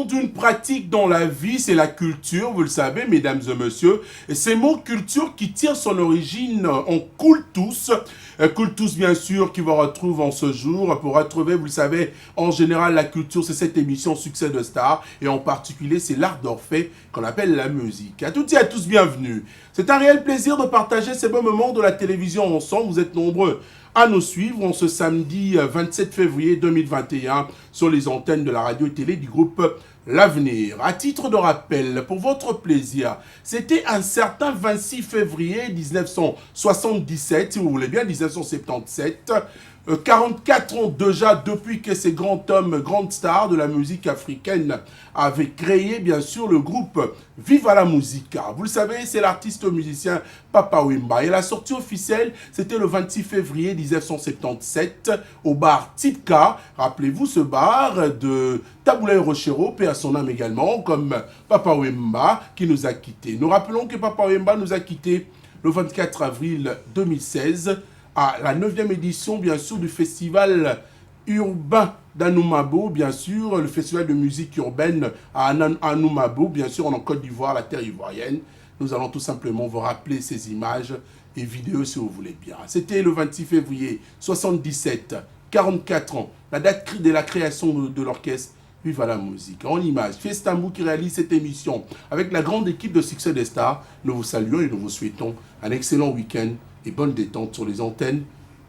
nom d'une pratique dans la vie, c'est la culture, vous le savez, mesdames et messieurs. Et ces mots culture qui tire son origine en cultus. Cultus, bien sûr, qui vous retrouve en ce jour. Pour retrouver, vous le savez, en général, la culture, c'est cette émission Succès de Stars. Et en particulier, c'est l'art d'Orphée qu'on appelle la musique. À toutes et à tous, bienvenue. C'est un réel plaisir de partager ces beaux moments de la télévision ensemble. Vous êtes nombreux à nous suivre en ce samedi 27 février 2021 sur les antennes de la radio et télé du groupe L'Avenir. À titre de rappel, pour votre plaisir, c'était un certain 26 février 1977, si vous voulez bien, 1977, 44 ans déjà depuis que ces grands hommes, grandes stars de la musique africaine avaient créé bien sûr le groupe Viva la Musica. Vous le savez, c'est l'artiste musicien Papa Wemba. Et la sortie officielle, c'était le 26 février 1977 au bar Tipka. Rappelez-vous ce bar de Taboulaye Rochero, paix à son âme également, comme Papa Wemba qui nous a quittés. Nous rappelons que Papa Wemba nous a quittés le 24 avril 2016 à la 9e édition, bien sûr, du festival urbain d'Anoumabo, bien sûr, le festival de musique urbaine à Anoumabo, bien sûr, en Côte d'Ivoire, la terre ivoirienne. Nous allons tout simplement vous rappeler ces images et vidéos, si vous voulez bien. C'était le 26 février 77, 44 ans, la date de la création de l'orchestre Viva la Musique. En image, Fiestamou qui réalise cette émission avec la grande équipe de Succès des Stars. Nous vous saluons et nous vous souhaitons un excellent week-end et bonne détente sur les antennes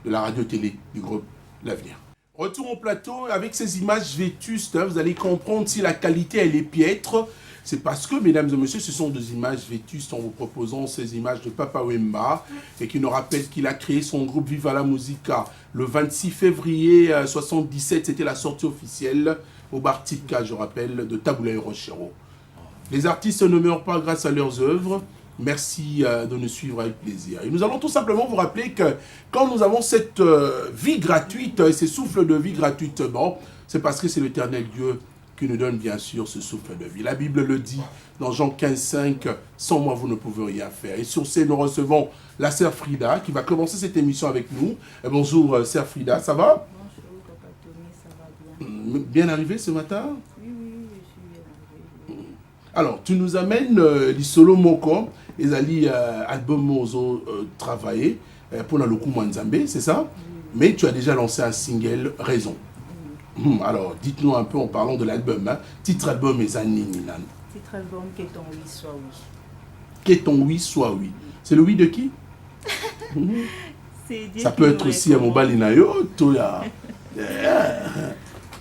de la radio-télé du groupe L'Avenir. Retour au plateau avec ces images vétustes. Vous allez comprendre si la qualité elle est piètre. C'est parce que, mesdames et messieurs, ce sont des images vétustes en vous proposant ces images de Papa Wemba et qui nous rappelle qu'il a créé son groupe Viva la Musica le 26 février 1977. C'était la sortie officielle au bar Tipka, je rappelle, de Taboulaye Rochero. Les artistes ne meurent pas grâce à leurs œuvres. Merci de nous suivre avec plaisir. Et nous allons tout simplement vous rappeler que quand nous avons cette vie gratuite et ces souffles de vie gratuitement, c'est parce que c'est l'Éternel Dieu qui nous donne bien sûr ce souffle de vie. La Bible le dit dans Jean 15,5, sans moi vous ne pouvez rien faire. Et sur ce, nous recevons la sœur Frida qui va commencer cette émission avec nous. Et bonjour sœur Frida, ça va? Bonjour Papa Tony, ça va bien? Bien arrivé ce matin? Oui, je suis bien arrivé. Alors, tu nous amènes l'Isolo Moko, les alliés album Mozo travaillé pour la Loku Mwanzambe, c'est ça? Mais tu as déjà lancé un single, Raison. Alors, dites-nous un peu en parlant de l'album. Hein. Titre album et Zanini. Titre album, que ton oui soit oui. Que ton oui soit oui. C'est le oui de qui? Ça peut être aussi à Mobali Nayo, Toya.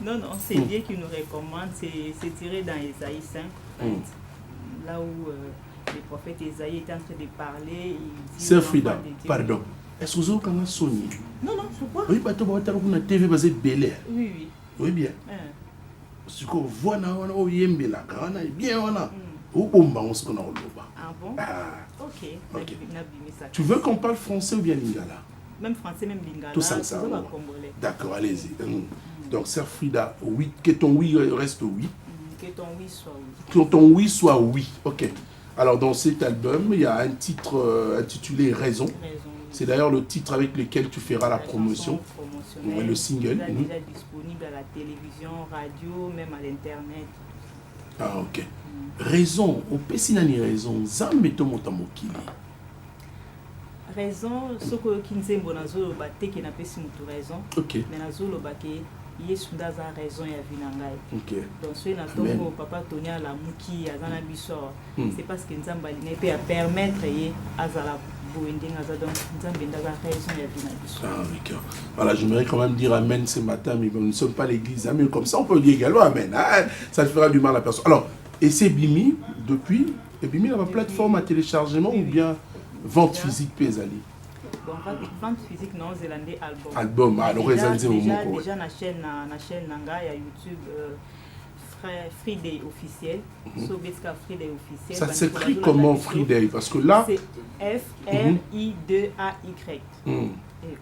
Non, c'est Dieu qui nous recommande. C'est tiré dans Ésaïe 5. Là où le prophète Ésaïe est en train de parler. C'est Frida, pardon. Est-ce que vous avez un sonné? Non, pourquoi? Oui, parce que vous avez une TV basée Bel Air. Oui. Oui, bien. Parce que vous voyez, vous avez bien. Vous Ah bon? Ok. Tu veux qu'on parle français ou bien lingala? Même français, même lingala. Tout ça. D'accord, allez-y. Donc, Sœur Frida, oui, que ton oui reste oui. Que ton oui soit oui. Que ton oui soit oui. Ok. Alors, dans cet album, il y a un titre intitulé Raison. C'est d'ailleurs le titre avec lequel tu feras la promotion. Le single. Il est déjà disponible à la télévision, radio, même à l'internet. Ah, ok. Raison. Au Pessinani Raison. Zambeto Motamokili. Raison, ce que Kinzembo Nazolo Bate qui n'a pas si raison. Ok. Mais Nazolo Bake, Yesu Daza raison et Avinangai. Ok. Donc, ce Natongo, Papa Tonia, la Mouki, Azana Bissor. C'est parce que Nzambali n'est pas à permettre Azala. Voilà, j'aimerais quand même dire Amen ce matin, mais nous ne sommes pas l'église. Mais comme ça, on peut dire également Amen. Hein? Ça fera du mal à personne. Alors, et c'est Bimi depuis? Et Bimi, la plateforme à téléchargement ou bien vente physique Pesali? Bon, vente physique, non, zélandais album. Album, alors déjà, la chaîne Nanga, il y a YouTube. Friday officiel, Sobeska Friday officiel. Ça s'écrit comment Friday? Parce que là... C'est F-R-I-2-A-Y.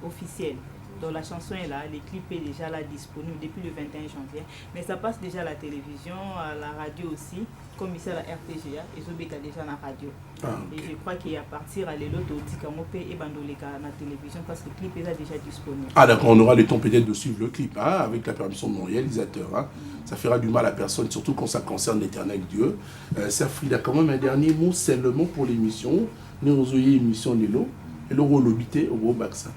Officiel. Donc la chanson est là, les clips est déjà là disponible depuis le 21 janvier. Mais ça passe déjà à la télévision, à la radio aussi, comme ici à la RTGA, et Zobeta déjà à la radio. Et je crois qu'à partir à l'autre Tikamope et Bandoleka à la télévision parce que le clip est déjà disponible. Ah d'accord, on aura le temps peut-être de suivre le clip, hein, avec la permission de mon réalisateur. Hein. Ça fera du mal à personne, surtout quand ça concerne l'éternel Dieu. Frida, quand même un dernier mot seulement pour l'émission. Nous avons une émission Nilo, et le rôle habité au gros Baxa.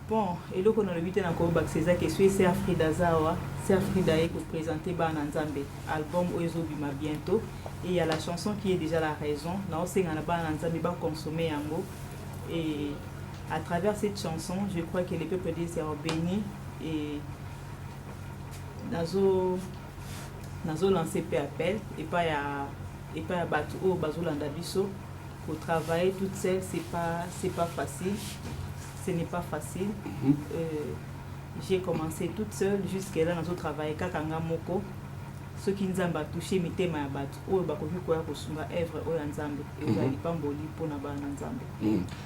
Bon, et là qu'on a habité dans le gros Baxa, c'est que c'est Frida Zawa, c'est Frida qui vous présenter Bananzambe, album Oezobima bientôt. Et il y a la chanson qui est déjà la raison. Là, on sait qu'on a Bananzambe va consommer un mot. Et à travers cette chanson, je crois que les peuples des seront bénis et Nazo lancé peu appel et pas à battre au Bazolanda Bisso pour travailler toute seule, c'est pas facile. Ce n'est pas facile. J'ai commencé toute seule jusqu'à là dans travail kakanga moko. Ce qui nous a touché mitema ya batu oyo bakoki koya kosunga œuvre oyo nzambe ezali pamboli pona bana nzambe.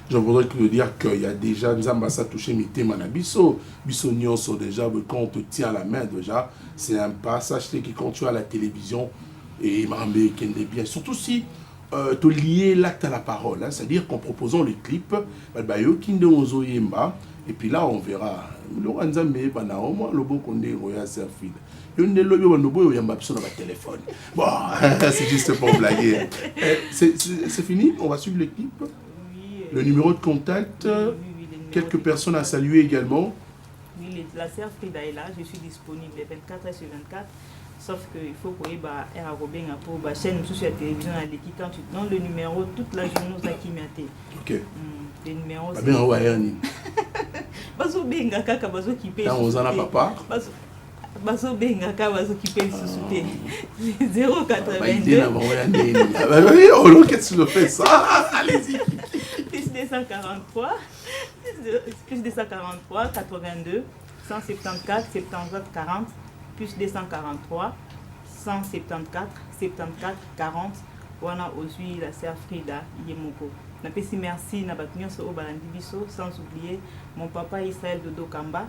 Je voudrais te dire qu'il y a déjà nzamba ça touché mitema na biso nyonso déjà quand on te tient la main déjà c'est un passage qui quand tu es à la télévision et mambe kende bien surtout si te lier l'acte à la parole, hein, c'est-à-dire qu'en proposant le clip bayo kinde ozo yemba et puis là on verra le nzambe bana au moins le beau qu'on est roya serfide. Bon, c'est juste pour blaguer. C'est fini, on va suivre l'équipe. Oui, le numéro de contact, quelques personnes à saluer également. Oui, la sœur Frida est là, je suis disponible 24 sur 24. Sauf qu'il faut qu'on ait un pour la chaîne sur la télévision quand tu donnes le numéro toute la journée aux Akimiate. Ok. Le numéro c'est... Bien, ouais, Bazo benga kaka bazo kipe. On en a papa. Bazo benga kaka bazo kipe sous 082. Oh, qu'est-ce que tu le fais ça? Allez-y. Plus 243, plus 243, 82, 174, 74, 40, plus 243, 174, 74, 40. Wana aujourd'hui la sœur Frida Yemoko. Merci na batunyoso au balandi biso, sans oublier mon papa Israël Dodo Kamba.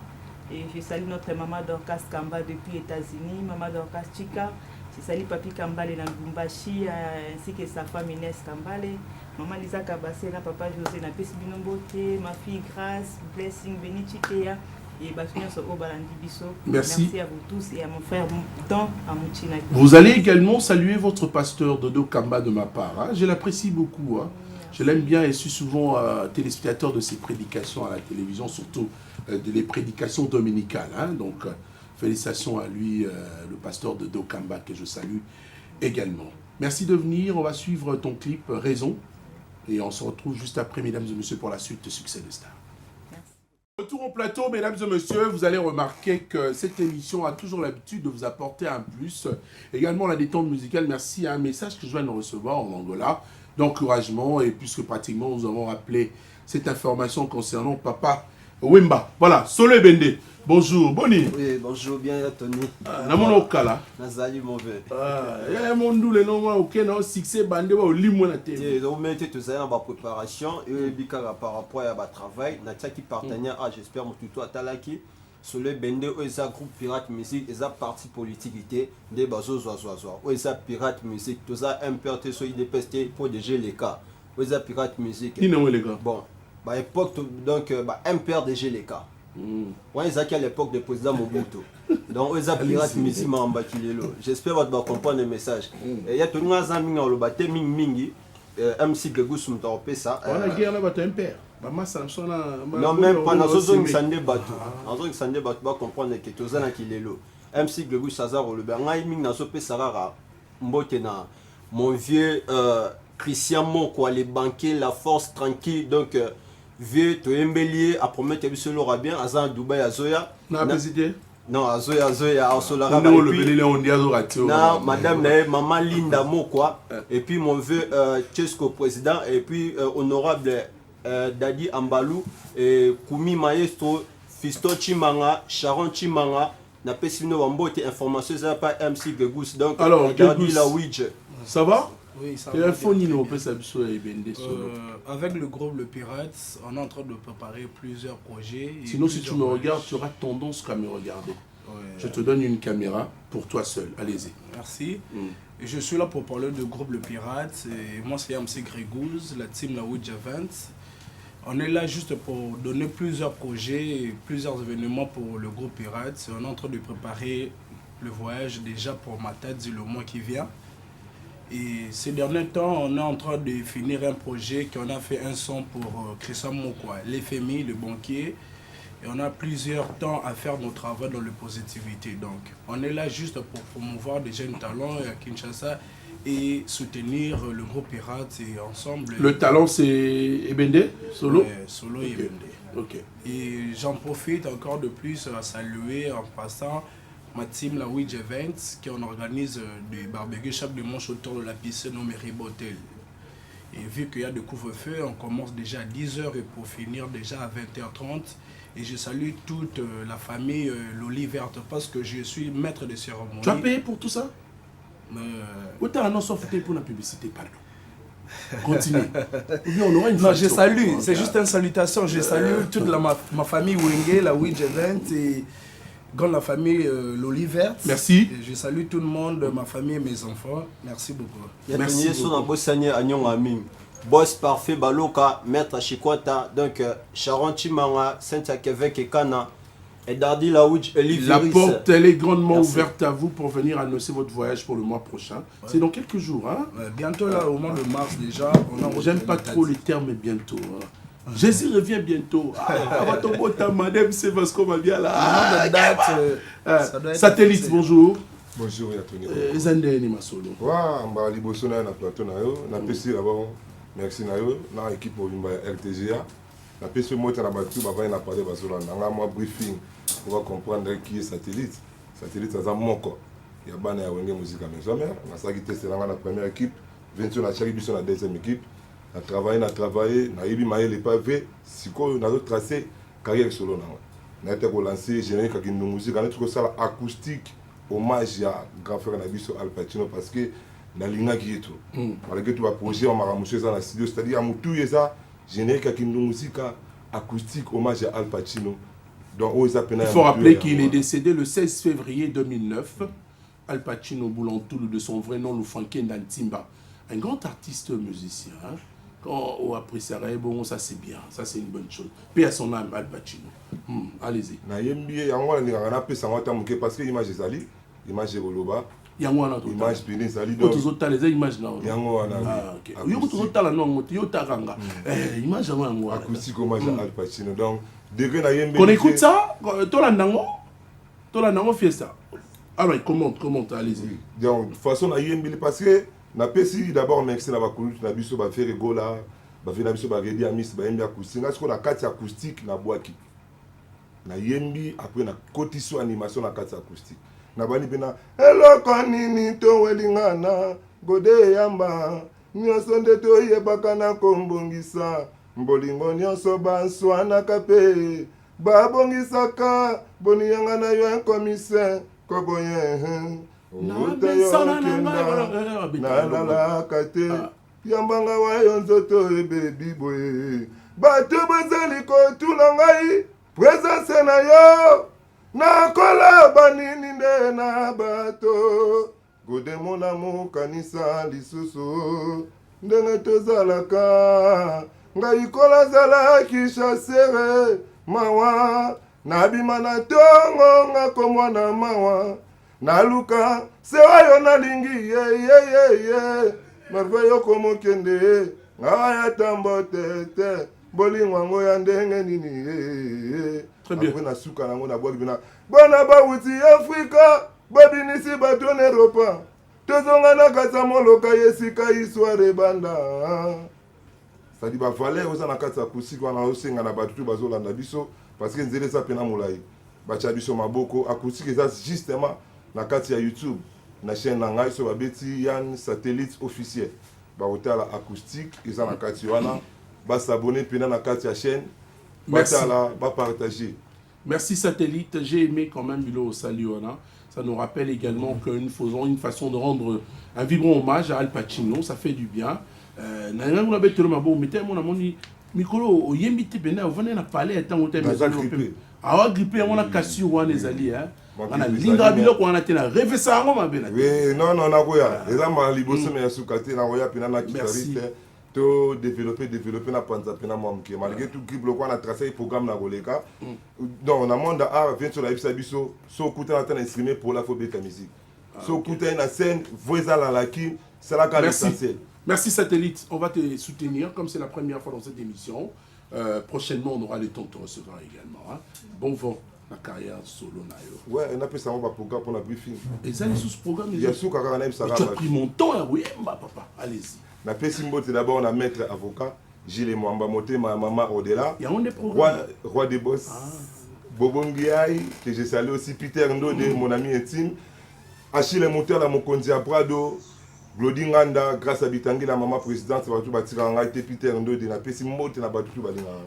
Et je salue notre maman Dorcas Kamba depuis États-Unis, maman Dorcas Chika. Je salue papi Kambale na Bumbashi ainsi que sa femme Inès Kambale. Maman Lisa Kabase, na papa José na Pesi Binombote, ma fille Grace, Blessing Benichitea. Et batunyoso au balandi biso. Merci à vous tous et à mon frère Don Amouchina. Vous allez également saluer votre pasteur Dodo Kamba de ma part. Hein? Je l'apprécie beaucoup. Hein? Je l'aime bien et suis souvent téléspectateur de ses prédications à la télévision, surtout des prédications dominicales. Hein? Donc, félicitations à lui, le pasteur de Dokamba, que je salue également. Merci de venir. On va suivre ton clip Raison. Et on se retrouve juste après, mesdames et messieurs, pour la suite de Succès de Star. Retour au plateau, mesdames et messieurs, vous allez remarquer que cette émission a toujours l'habitude de vous apporter un plus. Également la détente musicale, merci à un message que je viens de recevoir en Angola, d'encouragement, et puisque pratiquement nous avons rappelé cette information concernant Papa Wemba. Voilà, Solo Bende. Bonjour, Boni. Oui, bonjour, bien Tony. Namono Kala. Nazali mauvais. Ya mondu le nom ok na succès bande wa limo na télé. Donc mettez tout ça en préparation et bikara par rapport à travail, na qui partenaire j'espère mon tuto atalaki. Solo Bende eza groupe Pirate Musique, eza parti politique des bazo zoazoazoa. Eza Pirate Musique, tout ça MPRT so IDPST pour DG les cas. Eza Pirate Musique. Qui non les gars. Bon, bah époque donc MPRDG les cas. Ouais, ils à l'époque du président Mobutu. Donc, ils ont pirate Musique j'espère que vous allez comprendre le message. Il y a tout le monde qui a mingi MC Gregous Mutaropé ça. On a guerre là-bas, un père. Non, même pas dans ce zone qui s'en débat. Dans ce zone qui s'en débat, tu vas comprendre que tout ça qui est là. MC Gregous Sazar, le Bernard Ming dans ce pays Sarara. Mon vieux Christian Monko, les banquiers, la force tranquille. Donc, vieux, tu es embellier, à promettre que tu seras bien, à Dubaï, à Zoya. Non, à Zoya, à Solara. Non, madame, maman Linda Mokwa, et puis mon vieux Tchesco président, et puis honorable Dadi Ambalou, et Koumi Maestro, Fisto Chimanga, Sharon Chimanga, n'a pas si nous avons information, ça n'a pas MC Gegous. Donc, alors, Dadi la Ouija. Ça va? Oui, ça Et va il faut bien, ni très on bien. peut s'habituer à Ebende solo. Avec le groupe Le Pirates, on est en train de préparer plusieurs projets. et Sinon, si tu plusieurs me voyages. regardes, tu auras tendance qu'à me regarder. Ouais. Je te donne une caméra pour toi seul. Allez-y. Merci. Mm. Et je suis là pour parler du groupe Le Pirates. Et moi, c'est MC Grégouze, la team La Ouija Event. On est là juste pour donner plusieurs projets et plusieurs événements pour le groupe Pirates. On est en train de préparer le voyage déjà pour Matadi le mois qui vient. Et ces derniers temps, on est en train de finir un projet qu'on a fait un son pour Christian Mokwa, l'FMI, le banquier. Et on a plusieurs temps à faire nos travaux dans la positivité. Donc, on est là juste pour promouvoir des jeunes talents à Kinshasa et soutenir le groupe Pirates et ensemble. Le talent, c'est Ebende solo. Ouais, solo et Bende. Ok. Et j'en profite encore de plus à saluer en passant ma team, la Ouija Event, qui on organise des barbecues chaque dimanche autour de la piscine au Meriba Hotel. Et vu qu'il y a de couvre-feu, on commence déjà à 10h et pour finir déjà à 20h30. Et je salue toute la famille Loli Verte parce que je suis maître de cérémonie. Tu as payé pour tout ça? Ou t'as un annonce pour la publicité, pardon. Continue. Ou bien on aura une Non, je facture. salue, Ok. c'est juste une salutation. Je salue toute ma famille Wenge, la Ouija Event et dans la famille Loli Verte. Merci. Et je salue tout le monde, ma famille et mes enfants. Merci beaucoup. Merci Merci beaucoup. beaucoup. Boss parfait Baloka, maître Chikwata, donc Sharon Chimanga, Cynthia Kevek et Kana, et Dardi Laouj, Eli La Viris. porte, elle est grandement Merci. ouverte à vous pour venir annoncer votre voyage pour le mois prochain. C'est dans quelques jours, hein? Bientôt là, au mois de mars déjà, on a J'aime pas trop les termes bientôt. Hein. Jésus revient bientôt. Madame, c'est parce qu'on va bien là. La date, ça doit être Satellite, fixé. bonjour. Bonjour, Yatoni. Zande ni masolo. Wa mba liboso na plateau na yo, na pesi d'abord merci na yo na équipe obimba RTGA. Na pesi mota na batu ba va na parler bazola na moi briefing pour comprendre qui est satellite. Satellite ça moko. Ya bana ya wenge musique à maison mère, na saki tester na première équipe, 20 na chaki biso na deuxième équipe. Na travailler, na yebi maye les pavés, siko na tracé carrière solo na. Na été ko lancer générique avec une musique, na tout ça acoustique. Hommage à grand frère Nabiso Al Pacino parce que na linga qui malgré tout projet on m'a monsieur dans la studio c'est-à-dire à mutu yeza générique avec une musique acoustique hommage à Al Pacino donc Il faut rappeler qu'il est décédé le 16 février 2009. Al Pacino Boulantoul de son vrai nom Lufanke Ndantimba, un grand artiste musicien. Hein? Quand on apprécierait, bon, ça c'est bien, ça c'est une bonne chose. Paix à son âme, Al Pacino. Allez-y. na yembi yango na na pesa ngota muke parce que image ezali image ekoloba Yango wana to image pene ezali donc donc to tala les images là. yango wana OK. Yo to tala no ngoto yo taranga. Image yango acoustique hommage à Al Pacino donc degré na yembi qu'on écoute ça, Tola Nango Fiesta. Alors, commente, allez-y. oui. Donc de façon na yembi parce que na pesi d'abord merci na bakulu na biso ba faire gola ba faire na biso ba redi amis ba yembi acoustique parce qu'on a quatre acoustique na boaki na yembi après na kotiso animation na kati acoustique na bani pena eloko nini to welingana gode yamba nyonso nde toyebaka na kombongisa mbolingo nyonso banswanaka pe babongisaka boniyanga na yo un commissaire koboye nalalaka te yambanga wa yo nzoto ebebi boye bato bazali kotuna ngai presence na yo nakola banini nde na bato godemona mokanisa lisusu ndenge tozalaka ngai kola zalaki chasere mawa nabima na tongo nga komwana mawa naluka sewa yo nalingi yeyeyeye merve yo komokende nga ya tambo tete bolingo yango ya ndenge nini après na suka nango na bwaki bina bana bawuti afrika babinisi bato na eropa tozonga na kati ya moloka yesika histoire ebanda sadi bavaler oza na kati ya kusiki wana osenga na bato to bazolanda biso parce que nzela eza pena molai batya biso maboko akusiki eza justement na kati ya YouTube na chaîne na ngai so babeti Yann Satellite officiel baotala acoustique eza na kati wana basabone pena na kati ya chaîne batala bapartager. Merci Satellite, j'ai aimé quand même Bilo Saliwana. Ça nous rappelle également que faisons une façon de rendre un vibrant hommage à Al Pacino, ça fait du bien. On a bête le mabo, mais mon amoni, Mikolo, au yembite bena, on venait à parler tant on t'aime. Ah, grippé, on a cassé ou on est allé, hein. On a linga bilo qu'on a tenu rêvé ça, on m'a bien. Oui, non, non, non, goya. Les amis, les bossons, mais sous côté, na goya, puis na guitariste, to développer na panza, puis na mamke. Malgré tout, grippe le quoi, on a tracé le programme na goleka. Donc, on a monde à vient sur la bisabiso, so coûter en train d'instrumer pour la phobie de musique. So coûter une scène, voix à la laki, c'est la carte essentielle. Merci Satellite, on va te soutenir comme c'est la première fois dans cette émission. Prochainement, on aura le temps de te recevoir également. Hein. Bon vent, la carrière solo. Ouais, on a fait ça, on va programme pour la briefing. Et ça, sous ce programme, il y a sous Kakaranem Sarah. Tu as pris mon temps, hein, oui, papa, allez-y. On a fait Simbo, c'est d'abord on a maître avocat, Gilles Mwamba Moté, ma maman au-delà. Il y a un des programmes. Roi des boss, Bobo Nguiaï, que j'ai salué aussi, Peter Ndode, mon ami intime. Achille Moteur, la Mokondi à Prado. Glody Nganda, grâce à Bitangi, la maman présidente,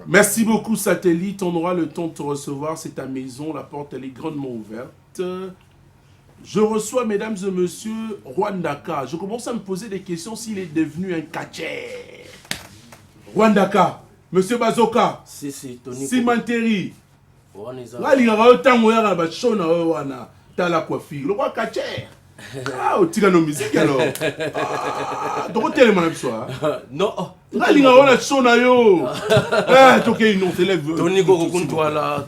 merci beaucoup Satellite, on aura le temps de te recevoir, c'est ta maison, la porte elle est grandement ouverte. Je reçois mesdames et messieurs Rwandaka, je commence à me poser des questions s'il est devenu un catcher. Rwandaka, monsieur Bazoka, Simanteri, là il y a autant de choses dans la coiffure, le roi catcher. Ah, tu as nos musiques alors. Donc, tu es le soir. Non. Là, il y a une chose à yo. Ah, tu es une autre élève. Toniko Kuntuala.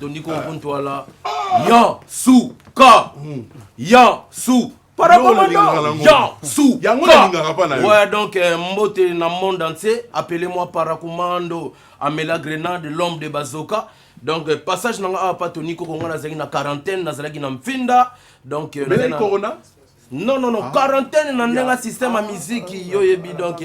Ya Su Ka. Ya Su. Ya Su. Ouais, donc, Mbote dans le monde entier. Appelez-moi Paracommando. Amela Grenade, l'homme de Bazoka. Donc, passage dans la Toniko Kongo, na zaki na quarantaine, na zaki na mfinda. Donc, mais le corona? Non, quarantaine dans un système à musique donc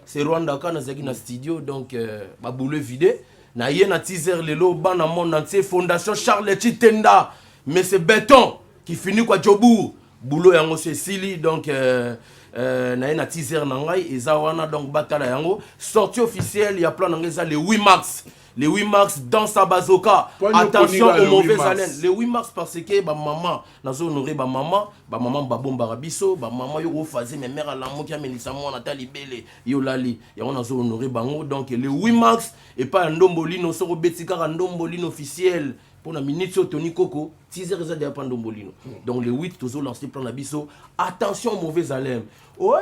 c'est Rwanda quand nous sommes dans studio donc ma boule vidé na yena teaser lelo ban dans monde entier fondation Charles Chitenda mais c'est béton qui finit quoi Jobu boulot yango c'est Sili donc na yena teaser na ngai ezawana donc batala yango sortie officielle il y a plan ngeza le 8 mars. Les 8 mars dans sa Bazoka. Attention aux mauvaises haleines. Les 8 mars parce que ma maman, nazo honoré ma maman babon barabiso, ma maman yo faisait mes mères à l'amour qui a melissa moi Nathalie Bele yo lali. Ya on nazo honoré bango donc le 8 mars et pas ndombolino soro betika ndombolino officiel pour la minute sur Tony Coco, 6 heures de Pandombolino. Donc le 8 toujours lancé plan abisso. Attention aux mauvaises haleines. Ouais,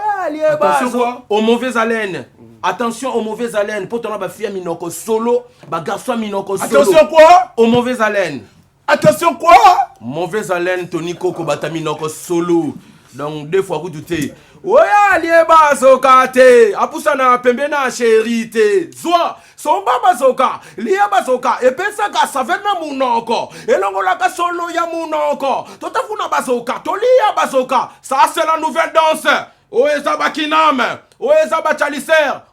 attention quoi? Aux mauvaises haleines. Attention aux mauvaises haleines. Pour ton fille minoko solo, garçon minoko solo. Attention quoi? Aux mauvaises haleines. Attention quoi? Mauvaise haleine Tony Coco bataminoko solo. Donc deux fois vous doutez. Oya lieba sokate apusana pembe na cherite zwa somba bazoka lieba soka epesa ka savena munoko elongola ka solo ya munoko totafuna bazoka tolia bazoka ça c'est la nouvelle danse oeza bakiname oeza bachaliser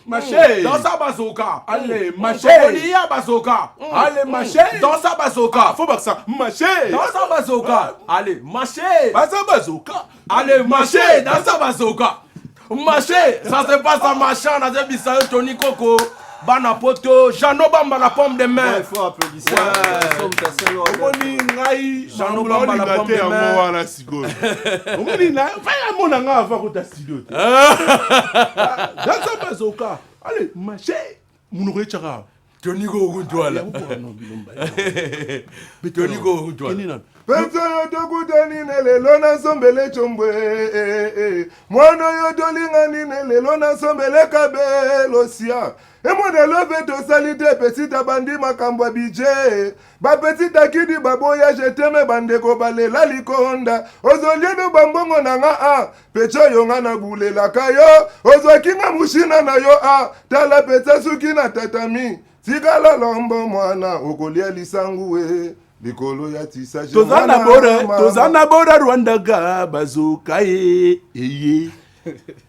Maché dans sa bazoka allez maché liya bazoka allez maché dans sa bazoka faut pas que ça maché dans sa bazoka allez maché bazoka allez maché dans sa bazoka maché ça se passe à machin dans un bisayo Tony Coco Bana poto Jano Bamba la pomme de main. Il faut applaudir ça. Omoni ngai Jano Bamba la pomme de main. Wana sigo. Omoni na faya mona nga ava ko ta studio. Dans sa bazoka. Allez, maché. Munore chaka. Tony Coco Ntwala. Tony Coco Ntwala. Penso yotokutani nelelo nasombele chombwe mwana yotolingani nelelo nasombele kabelo sia emona love tosalite pesita bandi makambo ya bije bapesita kidi baboya jeteme bandeko balela likonda ozolieno bambongo na nga a pecho yonga na bulelaka yo ozwakinga mushina na yo a tala pesa suki na tatami tikala lombo mwana okolia lisangu we Likolo ya tisa tozana bora Rwandaka bazoka eye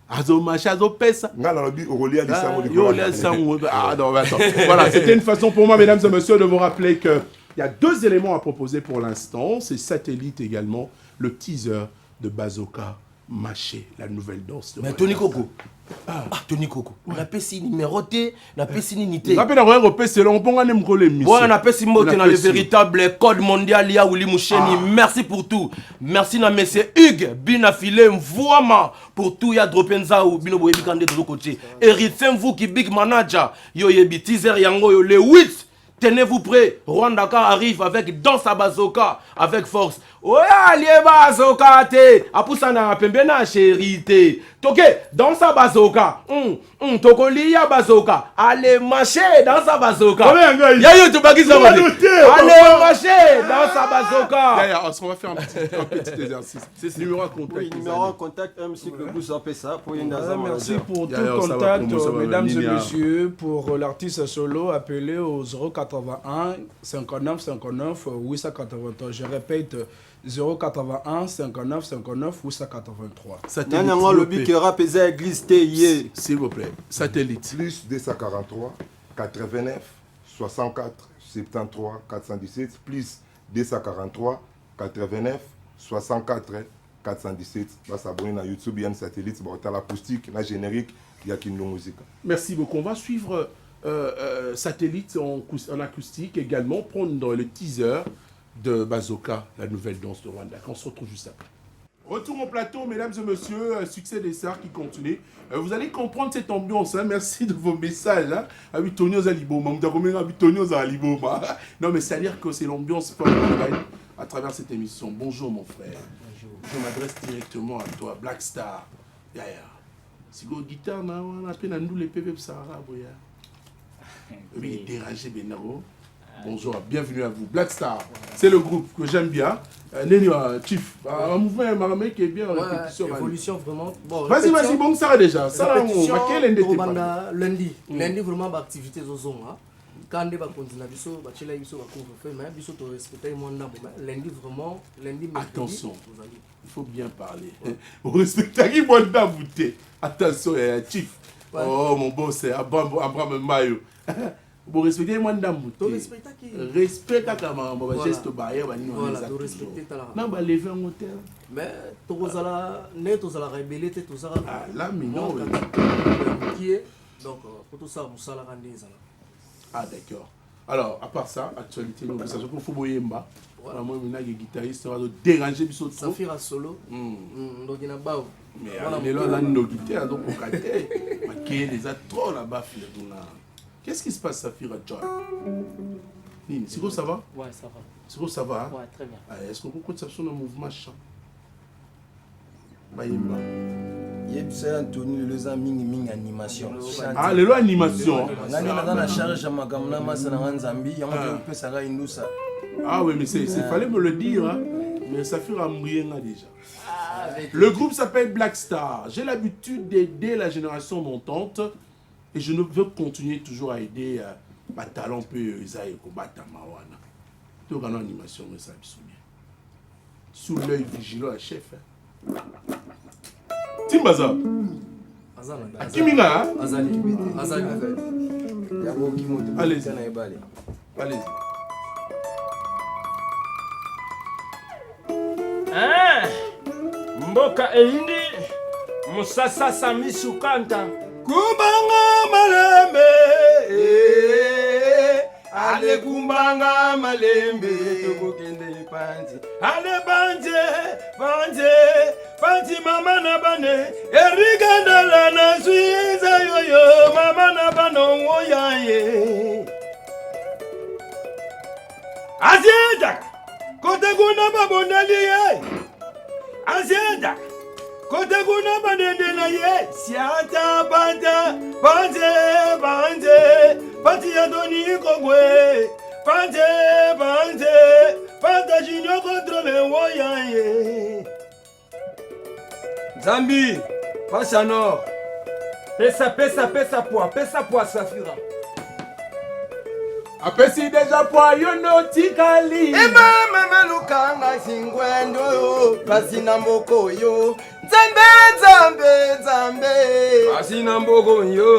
azo macha azo pesa ngala lobi okolia lisango likolo ah non attends voilà c'était une façon pour moi mesdames et messieurs de vous rappeler que il y a deux éléments à proposer pour l'instant c'est Satellite également le teaser de Bazoka Mâché, la nouvelle danse. Mais Tony Coco. Tony Coco. On a pas si numéroté, on a pas si unité. On a pas repé selon on peut même coller mission. Ouais, on a pas si mot dans le véritable code mondial ya Willy Moucheni. Merci pour tout. Merci na monsieur Hugues Binafilé vraiment pour tout ya dropenza ou bino boyebi kande de côté. Héritier vous qui big manager yo yebi teaser yango yo le 8. Tenez-vous prêts, Rwandaka arrive avec Danse à Bazoka, avec force. Oya, lié Bazoka, te. Apusana, pembena, chérie, te. Toke, Danse à Bazoka. Toko liya Bazoka. Allez, marcher, Danse à Bazoka. Yayo, tu bagis ça. Allez, marcher, Danse à Bazoka. On va faire un petit exercice. C'est numéro en contact. Oui, numéro en contact, MC que vous appelez ça pour une merci pour tout contact, mesdames et messieurs, pour l'artiste solo, appelez au 081 59 59 883. Je répète, 081 59 59 883. Nanana lobby qui rap et église TIE. S'il vous plaît, satellite. Plus 243 89 64 73 417 plus 243 89 64 417. Va s'abonner à YouTube, il y a un satellite, il y a l'acoustique, la générique, il y a Kinlo Musique. Merci beaucoup. On va suivre satellite en acoustique également, prendre le teaser de Bazoka, la nouvelle danse de Rwanda. On se retrouve juste après. Retour au plateau, mesdames et messieurs, succès des Stars qui continue. Vous allez comprendre cette ambiance. Hein. Merci de vos messages. Hein. Non, mais c'est-à-dire que c'est l'ambiance à travers cette émission. Bonjour, mon frère. Bonjour. Je m'adresse directement à toi, Black Star. Yaya. Si vous guitare, on a peine à nous les PV pour Sahara, boya. Oui, dérangé, Benaro. Bonjour, bienvenue à vous. Black Star, c'est le groupe que j'aime bien. Chief, un mouvement qui est bien en répétition. Évolution vraiment. Bon, vas-y, bon, ça va déjà. Ça va, lundi, vraiment, activité aux zones. Quand on va continuer, lundi vraiment, attention, il faut bien parler. Vous respectez qui moi d'abouter. Attention, Chief. Oh, mon boss, c'est Abraham Mayo. Vous respectez moi d'abouter. Respect à mon geste barrière. Voilà, tu respectes là. Non, bah, lever un hôtel. Mais tu vas révéler, tu vas ah, là, mais non. Donc, pour tout ça, vous allez rendre. Ah, d'accord. Alors, à part ça, actualité, nous savons qu'il faut boyemba. Voilà, moi, je suis guitariste, on va déranger bis autres. Ça fait un solo. Donc, il y a un bao. Mais on est là, on a une guitare, donc on a les a trop là-bas. Qu'est-ce qui se passe, Safira Joy? Nini, c'est quoi, ça va? Ouais, ça va. C'est quoi, ça va? Ouais, très bien. Est-ce qu'on peut faire un mouvement chant? Bayemba. C'est Anthony les amis animation. Ah, les lois animation. Ah oui, mais il fallait me le dire. Hein. Mais ça fait ramouiller déjà. Le groupe s'appelle Black Star. J'ai l'habitude d'aider la génération montante et je ne veux continuer toujours à aider ma talent peu Isaïe Kobata Mawana. Tout en animation, mais ça me souvient. Sous l'œil vigilant à chef. Timbaza. Kimina. Allez-y. Allez-y. Mboka eindi Musasa Sami Sukanta Kumbanga malembe Ale kumbanga malembe Tokokende panzi Ale Panzi mama na bane Eriganda la na suiza yoyo Mama na bano woyaye Azienda Kote kuna babonaliye Azienda Kote kuna bandendela ye Siata banta Panzi ya doni kogwe Panta jinyo kontrole woya ye Zambi Pasa nord Pesa poa Safira Apesi déjà pour Yonotikali. Mama lukanga singwendo Pasina mboko yo Zambe Pasina mboko yo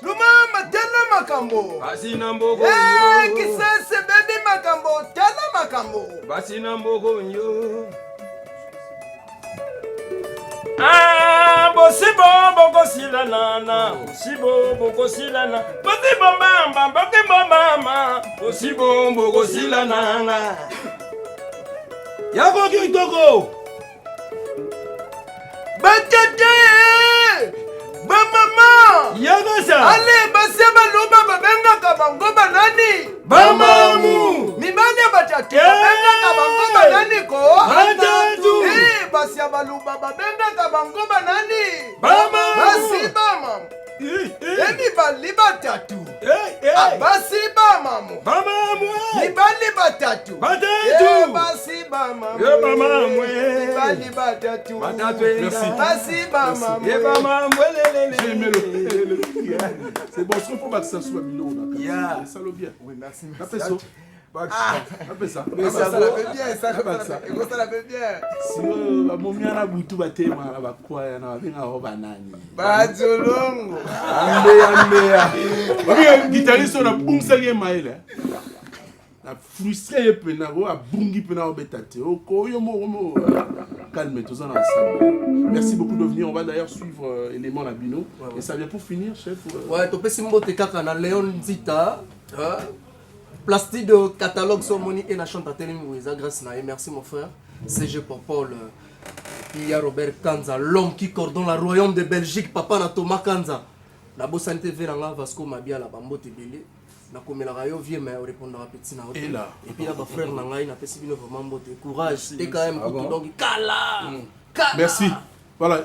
Lumama tena makambo Pasina mboko yo Kisese baby makambo tena makambo Pasina mboko yo Ah, bosibo bokosila nana, bosibo bokosila na, bosibo mama, bosibo mama, bosibo bokosila nana. Yako kitoko. Batete! Bamama! Yako sa. Ale base baluba babengaka bango banani? Bamamu. Mibali batatu babengaka bango banani ko? Batatu. Basi ya baluba babengaka bango banani? Bamamu. Basi bamamu. Mibali batatu. Basi bamamu. Bamamu. Mibali batatu. Batatu. Basi bamamu. Bamamu. Mibali batatu. Merci. Basi bamamu. Bamamu. J'ai aimé le... C'est bon, je comprends que ça soit mino. Yeah. Ça le bien. Oui, merci. Appelle ça. Appelle ça. Mais ça fait bien, ça fait bien. Si mon a boutou baté ma ba quoi na vinga ho banani. Bajolongo. Ambe. Guitariste on a bungsa ye maile. Na frustré pena go a bungi pena obetate. O ko yo mo calme tous ensemble. Merci beaucoup de venir. On va d'ailleurs suivre élément Labino et ça vient pour finir chef. Ouais, to pesi mbote kaka na Léon Zita. Plastique de catalogue sur Moni et la chante à télé grâce à merci mon frère. CG Popol. Il y a Robert Kanza, l'homme qui coordonne la royaume de Belgique, papa na Thomas Kanza. La bosse santé Véranga Vasco Mabia la Bambote Belé. Na comme la rayon vient mais répondre à petit na. Et là. Et puis là ba frère Nangai na pesi bino vraiment bote courage. T'es quand même donc kala. Merci. Voilà,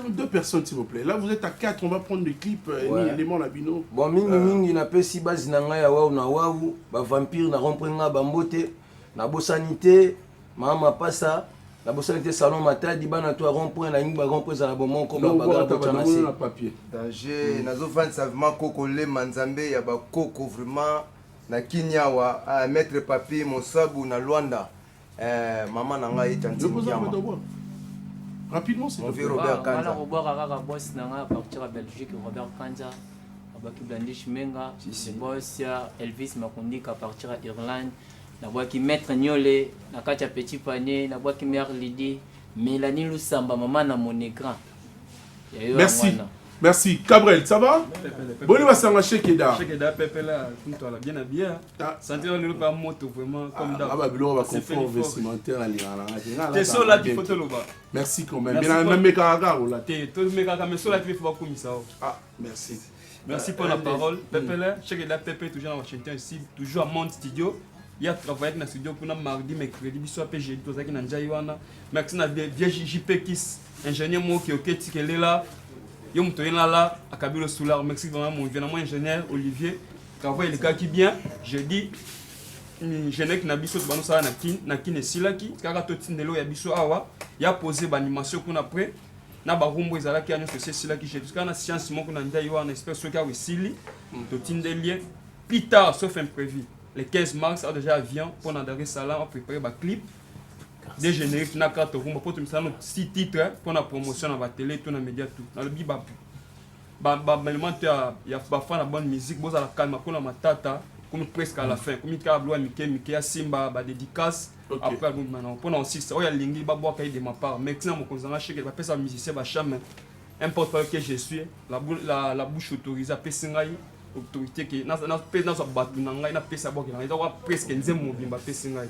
deux personnes s'il vous plaît. Là vous êtes à 4, on va prendre des clips ni éléments Labino. Bon mingi na pesi base na ngai ya na wawu ba vampire na romprenga bambote na bosanité mama pasa na bosanité salon matadi bana to rompren na ngba rompren za la bomon ko ba bagarre to na papier. Danger nazo vendre savement koko le manzambe ya ba koko vraiment na kinyawa à mettre papier mon sabu na Luanda. Maman na ngai tanti nyama. Rapidement, c'est mon vieux Robert Kanza. Boss nanga partir à Belgique, Robert Kanza, Abaki Blandish Menga, boss Elvis Makundi à partir à Irlande, na bois qui maître Niolé, na Katia Petit Panier, na bois qui mère Lydie, Mélanie Lusamba, maman na mon écran. Merci. Merci. Cabrel, ça va? Bonne va s'en acheter Keda. Keda Pepe là, toi là bien habillé. Sentir le pas moto vraiment comme d'hab. Ah bah on va confort vestimentaire à l'Iran. T'es sur la qui photo là-bas. Merci quand même. Bien même mes caractères là. T'es tous mes caractères mais sur la qui faut comme ça. Ah, merci. Merci pour la parole. Pepe là, Keda Pepe toujours à Washington ici, toujours à Mont Studio. Il y a travaillé dans le studio pour mardi, mercredi, bisous à jeudi, tout ça qui n'a déjà eu. Merci à vieux JP Kiss, ingénieur moi qui est ok, qui est là. Yo mtoyena là à Kabilo Solar, merci vraiment mon évidemment ingénieur Olivier. Travaille le gars qui bien, je dis ingénieur qui na biso bano ça na kin et silaki, kaka to tindelo ya biso awa, ya poser ba animation qu'on après na ba rumbo ezala ki anyo c'est silaki je dis kana science moko na ndai wa na espèce que we sili to tindelie plus tard sauf imprévu. Le 15 mars a déjà avion pour Dar es Salaam préparer ba clip. Des génériques na carte rumba pour tout ça 6 titres pour la promotion dans la télé tout dans les médias tout dans le biba il y a pas la bonne musique boza la calme pour la matata comme presque à la fin comme il y a bloa Mickey Simba ba dédicace après album maintenant pour aussi ça il y a lingi ba boa de ma part maintenant mon cousin chez que va faire musicien ba chambre importe pas que je suis la bouche autorisée à pesingai autorité qui na pèse dans sa batu na ngai na pesa boa qui na presque nzembo bimba pesingai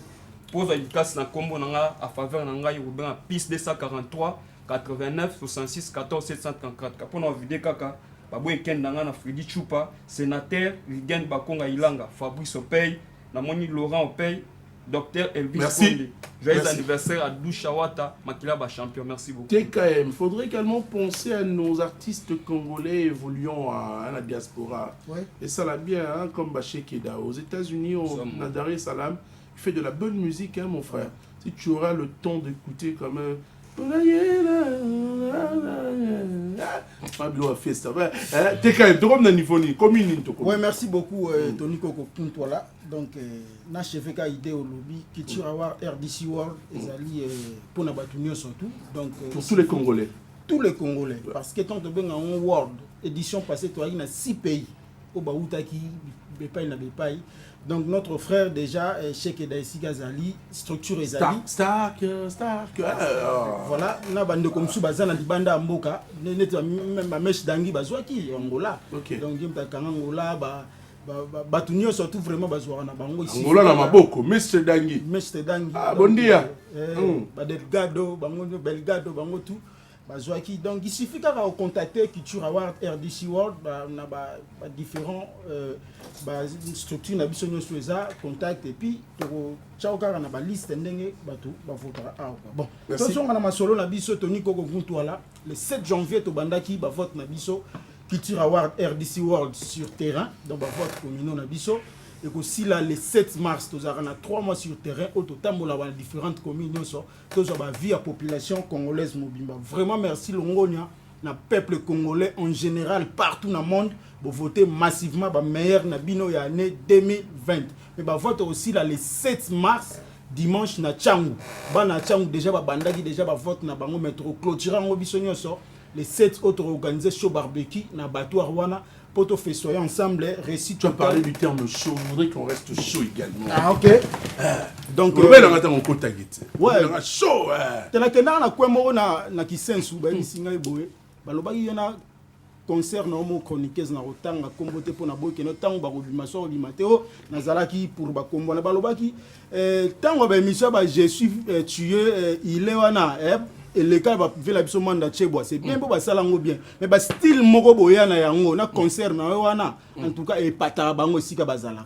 pour la dédicace na combo nanga à faveur nanga Robin à piste 243 89 66 14 734 pour nos vidéo kaka babo ken nanga na Freddy Chupa sénateur Rigen Bakonga Ilanga Fabrice Opey na moni Laurent Opey docteur Elvis Kondi. Joyeux anniversaire à Douchawata Makila ba champion, merci beaucoup. TKM, il faudrait également penser à nos artistes congolais évoluant à la diaspora. Ouais. Et ça l'a bien, hein, comme Baché Keda. Aux États-Unis, on a Dar es Salaam. Tu fais de la bonne musique, hein, mon frère. Si tu auras le temps d'écouter comme un... Ouais, merci beaucoup Tony Koko Kintola. Donc na chef ka idée au lobby qui tire avoir RDC World ezali pour na batunio surtout. Donc pour tous les Congolais. Tous les Congolais parce que tant de ben en World édition passée toi il y a 6 pays au bautaki Bepai na Bepai. Donc notre frère déjà, Cheikh Daïsi Gazali, structure Ezali. Stark. Voilà, na bande comme sous bazana di banda mboka, net même ma mèche dangi bazwaki Angola. Donc jimta kanga Angola batu nyo surtout vraiment bazwa na bango ici. Angola na maboko, Mèche dangi. Mèche dangi. Ah bon dia. Ba Delgado, bango Belgado, bango tout. Donc il suffit qu'à contacter Culture Award RDC World, na différents structures na biso nyo soeza contact et puis to ciao kara na ba liste ndenge batu ba votera bon attention na masolo na biso Tony Koko Kuntwala le 7 janvier to bandaki ba vote na biso Culture Award RDC World sur terrain donc ba vote communaux na biso. Et aussi là, le 7 mars, nous avons 3 mois sur terrain, au total, nous avons différentes communes, nous avons vie à la population congolaise mobimba. Vraiment, merci Longonia, le peuple congolais en général, partout dans le monde, pour voter massivement, pour meilleur Nabino et année 2020. Mais pour voter aussi là, le 7 mars, dimanche, na Tchangou. Na Tchangou, déjà, bandaki déjà, vote na bango métro clôturant au Bissonio, les 7 autres organisés show barbecue, na Batou Arwana. Pour te faire soyez ensemble, récit. Tu as parlé du terme chaud, je voudrais qu'on reste chaud également. Ah, ok. Donc, on va dans mon côté. Ouais. Chaud. Tu as dit que na kisensu, singa eboye. Baloba y a concert na homo chroniqueuse na rotanga kombote pour na boy que no tango ba kobimaso limateo na zalaki pour ba kombo na baloba ki tango ba émission ba je suis tué il est wana et les cas va la biso manda cheboa c'est bien pour ça lango bien mais ba style moko boya na yango na concert na wana en tout cas et pata bango sika bazala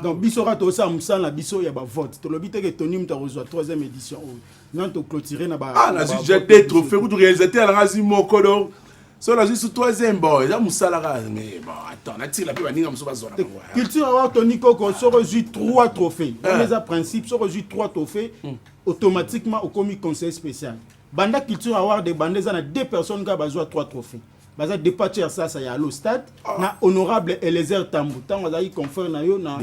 donc biso ka to sa musala biso ya ba vote to lobite que Tony mta reçoit 3e édition non to clôturer na ba ah na j'ai des trophées ou réalisateur la razi moko donc so la juste 3e boy ya musala mais bon attends na tire la pe baninga muso bazona Culture Award Tony Koko so reçu 3 trophées dans les principes so reçu 3 trophées automatiquement au comité conseil spécial. Banda Culture Award de Bandé, il y a 2 personnes qui ont 3 trophées. Baza dépatcher ça y a au stade na honorable Eliezer Tambou tant on a eu confrère na yo na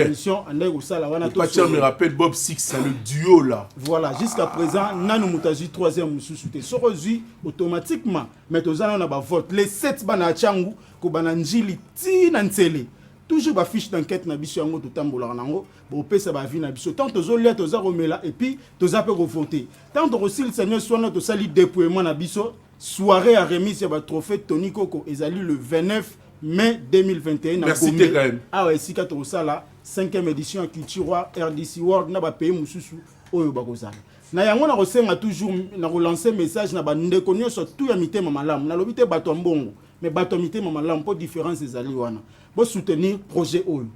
émission andai usala wana to dépatcher me rappelle Bob Six c'est le duo là voilà jusqu'à présent nanu mutaji 3e mususu te so reçu automatiquement mais tozana na ba vote les 7 bana changu ko bana njili ti na ntele toujours ba fiche d'enquête na biso yango to tambola nango bo pesa ba vie na biso tant tozo lia toza romela et puis toza pe voter tant to aussi le seigneur soit to sali déploiement na biso soirée à remise ya ba trophée Tony Koko ezali le 29 mai 2021 na merci quand même ah ouais sika to sala 5e édition à Culture RDC World na ba pays mususu oyo ba kozala na yango na kosenga toujours na relancer message na ba ndeko nyonso tout ya mitema malamu na lobite bato mbongo mais bato mitema malamu po différence ezali wana bo soutenir projet oyo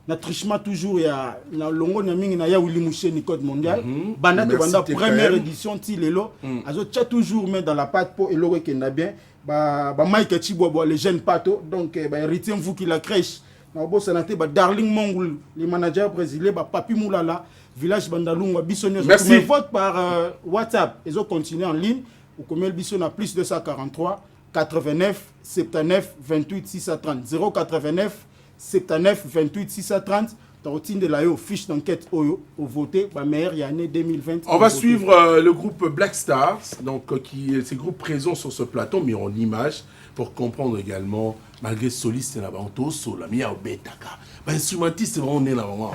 na trichement toujours ya na longo na mingi na ya Willy Moucheni code mondial banda to banda première édition ti lelo azo tcha toujours mais dans la patte pour eloko kenda bien ba Mike Chibobo les jeunes pato donc ba héritier vous qui la crèche na bo sanate ba Darling Mongul les managers brésiliens ba Papi Moulala village Bandalungwa bisonyo mais vote par WhatsApp et zo continuer en ligne ou comme le biso na plus 243 89 79 28 630 089 79 28 630 routine de la fiche d'enquête au voté ba meilleur année 2020. On va suivre le groupe Black Stars donc qui est ces groupes présents sur ce plateau mais en image pour comprendre également malgré soliste là banto sola mia obetaka ba instrumentiste on est là vraiment.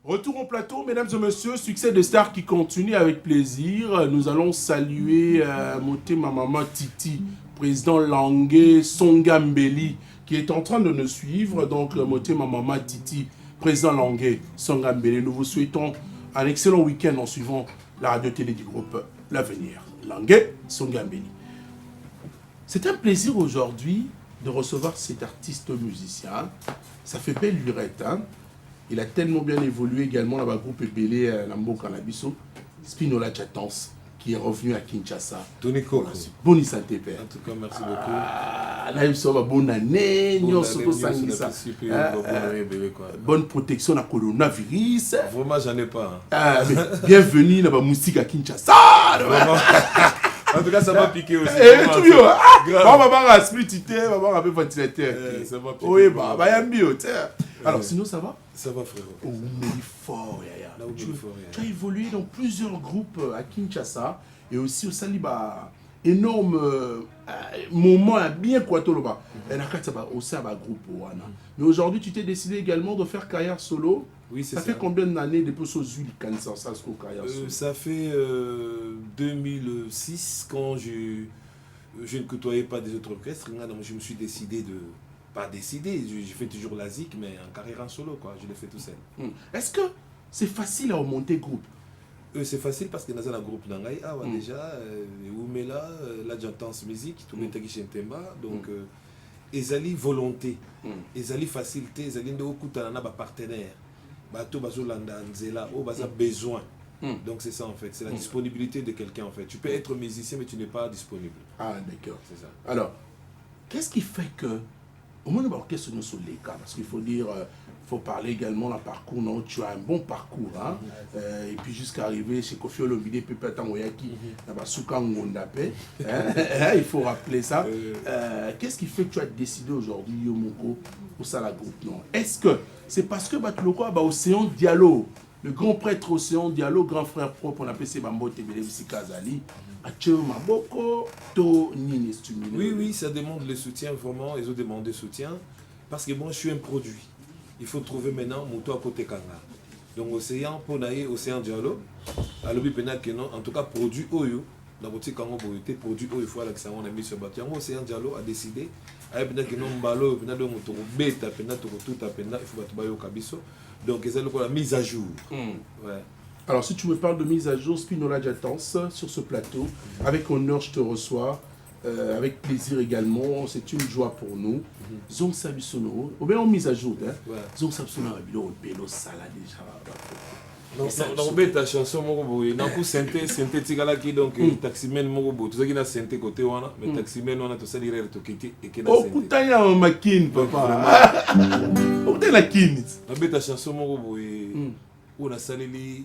Retour au plateau, mesdames et messieurs, succès de Star qui continue avec plaisir. Nous allons saluer Motema Mama Titi, président Langue Songambeli, qui est en train de nous suivre. Donc, Motema Mama Titi, président Langue Songambeli, nous vous souhaitons un excellent week-end en suivant la radio-télé du groupe L'Avenir. Langue Songambeli. C'est un plaisir aujourd'hui de recevoir cet artiste musicien. Ça fait belle lurette, hein? Il a tellement bien évolué également dans le groupe Ebélé Nambo Canabiso, Spinola Chatans, qui est revenu à Kinshasa. Tony Koko. Bonne santé, père. En tout cas, merci beaucoup. Là, il sera bonne année, bonne protection à coronavirus. Vraiment, j'en ai pas. Bienvenue dans la musique à Kinshasa. En tout cas, ça m'a piqué aussi. Tout bien. On va voir un split, on va voir un peu ventilateur. Ça m'a piqué. Oui, bah, il y a un bio. Alors, sinon, ça va? Ça va, frérot. Oh, mais fort, Tu as évolué dans plusieurs groupes à Kinshasa et aussi au Saliba énorme moment bien quoi tout le bas. Et là quand ça va au sein de groupe mais aujourd'hui tu t'es décidé également de faire carrière solo. Oui, c'est ça. Ça fait combien d'années depuis ce Zul Kansas au carrière solo? Ça fait 2006 quand je ne côtoyais pas des autres orchestres. Donc je me suis décidé de pas décider, j'ai fait toujours la zik mais en carrière en solo quoi, je l'ai fait tout seul. Est-ce que c'est facile à remonter groupe? C'est facile parce que dans un groupe d'Angaï, déjà, Oumela, l'adjantance musique, tout le monde qui donc ils allaient volonté, ils allaient facilité, ils allaient de partenaire, bateau bazolanda nzela, oh baza besoin. Donc c'est ça en fait, c'est la disponibilité de quelqu'un en fait. Tu peux être musicien mais tu n'es pas disponible. Ah d'accord, c'est ça. Alors, qu'est-ce qui fait que au moins l'orchestre nous sur les cas, parce qu'il faut dire, faut parler également d'un parcours, non, tu as un bon parcours, hein, et puis jusqu'à arriver chez Kofi Olomide, Pepe Tangoyaki, il faut rappeler ça. Qu'est-ce qui fait que tu as décidé aujourd'hui, Yomoko, pour ça la groupe, non? Est-ce que c'est parce que Batuloko a Océan Diallo, le grand prêtre Océan Diallo, grand frère propre, on appelle Sebambo Tebelevisi Kazali, oui, ça demande le soutien, vraiment, ils ont demandé soutien, parce que moi je suis un produit. Il faut trouver maintenant mon toit à côté Kanga. Donc Océan, pour naïe, Océan Diallo, à l'objet pénal que non, en tout cas produit Oyo, dans votre Kanga Boyoté, produit Oyo, il faut que ça on a mis sur bateau. Océan Diallo a décidé, à pénal que non, Mbalo, pénal de mon bêta, pénal tout à pénal, il faut battre Bayo Kabiso. Donc c'est la mise à jour. Ouais. Alors, si tu me parles de mise à jour, Spinola Jatance, sur ce plateau, avec honneur, je te reçois, avec plaisir également, c'est une joie pour nous. Zong Sabisono, ou bien en mise à jour, Zong Sabisono, Bélo Sala déjà. Non, ta chanson, non, pour synthé, Tigalaki, donc, taximen, Mogobo, tout ça qui n'a synthé côté, mais taximen, on a tout ça, il est retoqué, et qui n'a synthé. Oh, Koutaya, en maquine, papa. Oh, t'es la kin. Ta chanson, Mogobo, on a salé